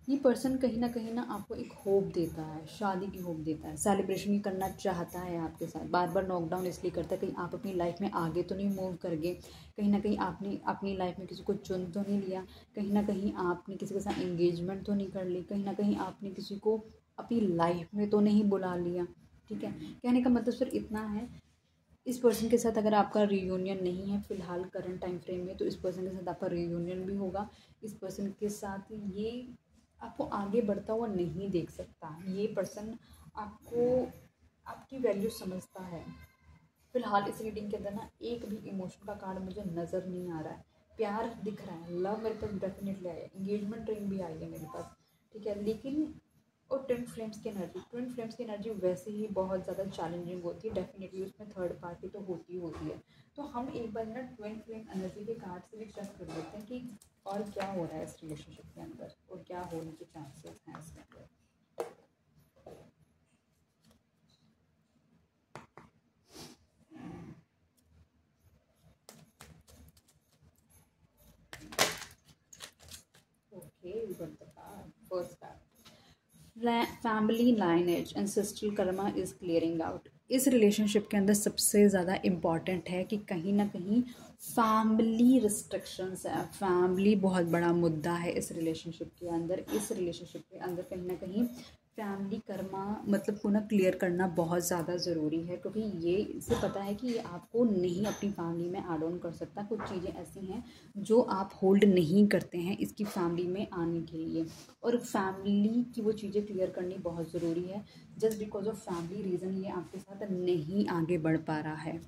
ये पर्सन कहीं ना आपको एक होप देता है, शादी की होप देता है, सेलिब्रेशन भी करना चाहता है आपके साथ। बार बार नॉकडाउन इसलिए करता है कहीं आप अपनी लाइफ में आगे तो नहीं मूव कर गए, कहीं ना कहीं आपने अपनी लाइफ में किसी को चुन तो नहीं लिया, कहीं ना कहीं आपने किसी के साथ एंगेजमेंट तो नहीं कर ली, कहीं ना कहीं आपने किसी को अपनी लाइफ में तो नहीं बुला लिया। ठीक है, कहने का मतलब सिर्फ इतना है, इस पर्सन के साथ अगर आपका रीयूनियन नहीं है फ़िलहाल करंट टाइम फ्रेम में, तो इस पर्सन के साथ आपका रीयूनियन भी होगा। इस पर्सन के साथ ये आपको आगे बढ़ता हुआ नहीं देख सकता। ये पर्सन आपको, आपकी वैल्यू समझता है। फ़िलहाल इस रीडिंग के अंदर ना एक भी इमोशन का कार्ड मुझे नज़र नहीं आ रहा है। प्यार दिख रहा है, लव मेरे पास डेफिनेटली आया है, एंगेजमेंट रिंग भी आई है मेरे पास। ठीक है, लेकिन और ट्विन फ्लेम्स की एनर्जी वैसे ही बहुत ज़्यादा चैलेंजिंग होती है। डेफिनेटली उसमें थर्ड पार्टी तो होती है। तो हम एक बार ना ट्विन फ्लेम एनर्जी के कार्ड से भी चेक कर लेते हैं कि और क्या हो रहा है इस रिलेशनशिप के अंदर और क्या होने के चांसेस हैं इसके अंदर। Okay, we got the card, first card, family lineage ancestral karma is clearing out. इस रिलेशनशिप के अंदर सबसे ज़्यादा इम्पॉर्टेंट है कि कहीं ना कहीं फैमिली रिस्ट्रिक्शंस है। फैमिली बहुत बड़ा मुद्दा है इस रिलेशनशिप के अंदर। इस रिलेशनशिप के अंदर कहीं ना कहीं फैमिली कर्मा मतलब को ना क्लियर करना बहुत ज़्यादा ज़रूरी है, क्योंकि ये इसे पता है कि ये आपको नहीं अपनी फैमिली में ऐड ऑन कर सकता। कुछ चीज़ें ऐसी हैं जो आप होल्ड नहीं करते हैं इसकी फैमिली में आने के लिए, और फैमिली की वो चीज़ें क्लियर करनी बहुत ज़रूरी है। Just because of family reason ये आपके साथ नहीं आगे बढ़ पा रहा है।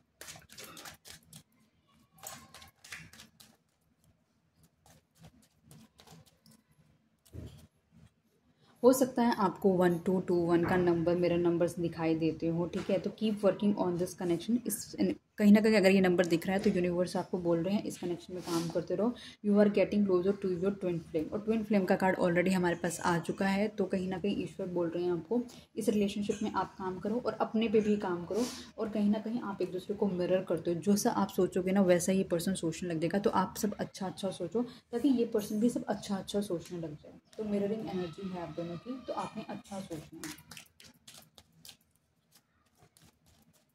हो सकता है आपको 1221 का नंबर, मेरा नंबर्स दिखाई देते हो। ठीक है, तो keep working on this connection. इस कहीं ना कहीं अगर ये नंबर दिख रहा है तो यूनिवर्स आपको बोल रहे हैं इस कनेक्शन में काम करते रहो। You are getting closer to your twin flame, और ट्विन फ्लेम का कार्ड ऑलरेडी हमारे पास आ चुका है। तो कहीं ना कहीं ईश्वर बोल रहे हैं आपको इस रिलेशनशिप में आप काम करो और अपने पे भी काम करो, और कहीं ना कहीं आप एक दूसरे को मिरर करते हो। जो सा आप सोचोगे ना वैसा ये पर्सन सोचने लग जाएगा। तो आप सब अच्छा अच्छा सोचो ताकि ये पर्सन भी सब अच्छा अच्छा सोचने लग जाए। तो मिररिंग एनर्जी है आप दोनों की, तो आपने अच्छा सोचना है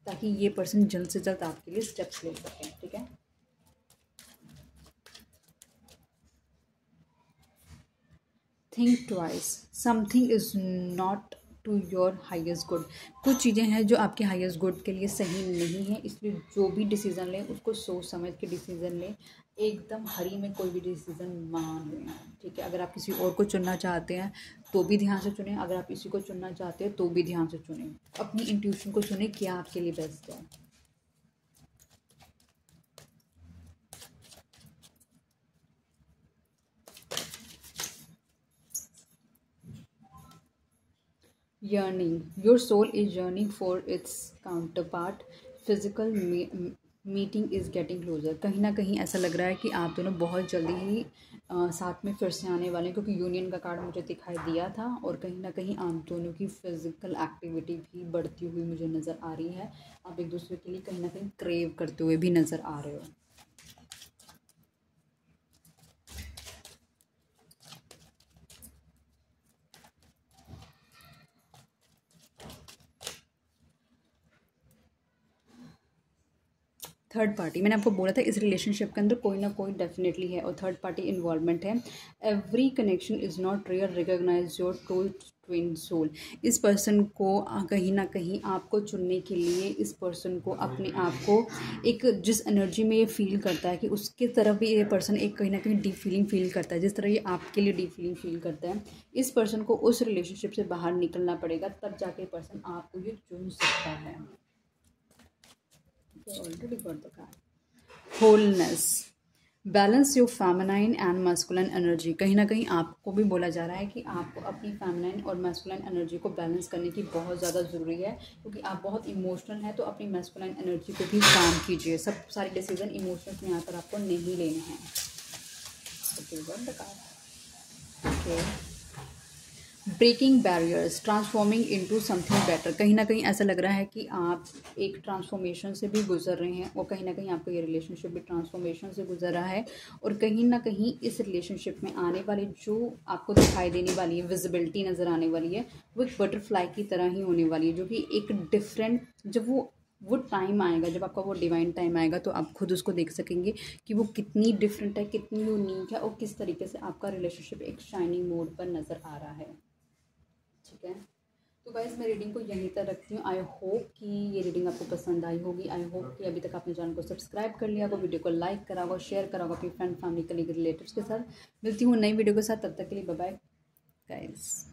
ताकि ये पर्सन जल्द से जल्द आपके लिए स्टेप्स ले सकें। ठीक है, think twice, something is not to your highest good. कुछ चीज़ें हैं जो आपके हाईएस्ट गुड के लिए सही नहीं है, इसलिए जो भी डिसीज़न लें उसको सोच समझ के डिसीज़न लें। एकदम हरी में कोई भी डिसीज़न मान लें। ठीक है, अगर आप किसी और को चुनना चाहते हैं तो भी ध्यान से चुनें, अगर आप किसी को चुनना चाहते हैं तो भी ध्यान से चुनें। अपनी इंट्यूशन को चुनें, क्या आपके लिए बेस्ट है। Yearning. Your soul is yearning for its counterpart. Physical meeting is getting closure. कहीं ना कहीं ऐसा लग रहा है कि आप दोनों बहुत जल्दी ही साथ में फिर से आने वाले हैं, क्योंकि यूनियन का कार्ड मुझे दिखाई दिया था। और कहीं ना कहीं आप दोनों की फिज़िकल एक्टिविटी भी बढ़ती हुई मुझे नज़र आ रही है। आप एक दूसरे के लिए कहीं ना कहीं क्रेव करते हुए भी नज़र आ रहे हो। थर्ड पार्टी, मैंने आपको बोला था इस रिलेशनशिप के अंदर कोई ना कोई डेफिनेटली है और थर्ड पार्टी इन्वॉल्वमेंट है। Every connection is not real, recognise your true twin soul. इस पर्सन को कहीं ना कहीं आपको चुनने के लिए, इस पर्सन को अपने आप को एक जिस एनर्जी में ये फील करता है कि उसके तरफ भी ये पर्सन एक कहीं ना कहीं डीप फीलिंग फील करता है, जिस तरह ये आपके लिए डीप फीलिंग फील करता है। इस पर्सन को उस रिलेशनशिप से बाहर निकलना पड़ेगा, तब जाके पर्सन आपको ये चुन सकता है। Already got the card wholeness, balance your feminine and masculine energy. कहीं ना कहीं आपको भी बोला जा रहा है कि आपको अपनी फेमिनाइन और मैस्कुलिन एनर्जी को बैलेंस करने की बहुत ज़्यादा ज़रूरी है, क्योंकि आप बहुत इमोशनल हैं। तो अपनी मैस्कुलिन एनर्जी को भी काम कीजिए। सब सारे डिसीजन इमोशंस में आकर आपको नहीं लेने हैं। Okay, breaking barriers, transforming into something better. कहीं ना कहीं ऐसा लग रहा है कि आप एक ट्रांसफॉर्मेशन से भी गुजर रहे हैं और कहीं ना कहीं आपका ये रिलेशनशिप भी ट्रांसफॉर्मेशन से गुजर रहा है। और कहीं ना कहीं इस रिलेशनशिप में आने वाली जो आपको दिखाई देने वाली है, विजिबिलिटी नज़र आने वाली है, वो एक बटरफ्लाई की तरह ही होने वाली है, जो कि एक डिफरेंट, जब वो टाइम आएगा, जब आपका वो डिवाइन टाइम आएगा, तो आप खुद उसको देख सकेंगे कि वो कितनी डिफरेंट है, कितनी यूनिक है और किस तरीके से आपका रिलेशनशिप एक शाइनिंग मोड पर नज़र आ रहा है। ठीक है, तो गाइस मैं रीडिंग को यहीं तक रखती हूँ। आई होप कि ये रीडिंग आपको पसंद आई होगी। आई होप कि अभी तक आपने चैनल को सब्सक्राइब कर लिया होगा, वीडियो को लाइक करा होगा, शेयर करा होगा अपनी फ्रेंड, फैमिली, कलीग, रिलेटिव्स के साथ। मिलती हूँ नई वीडियो के साथ, तब तक के लिए बाय बाय गाइस।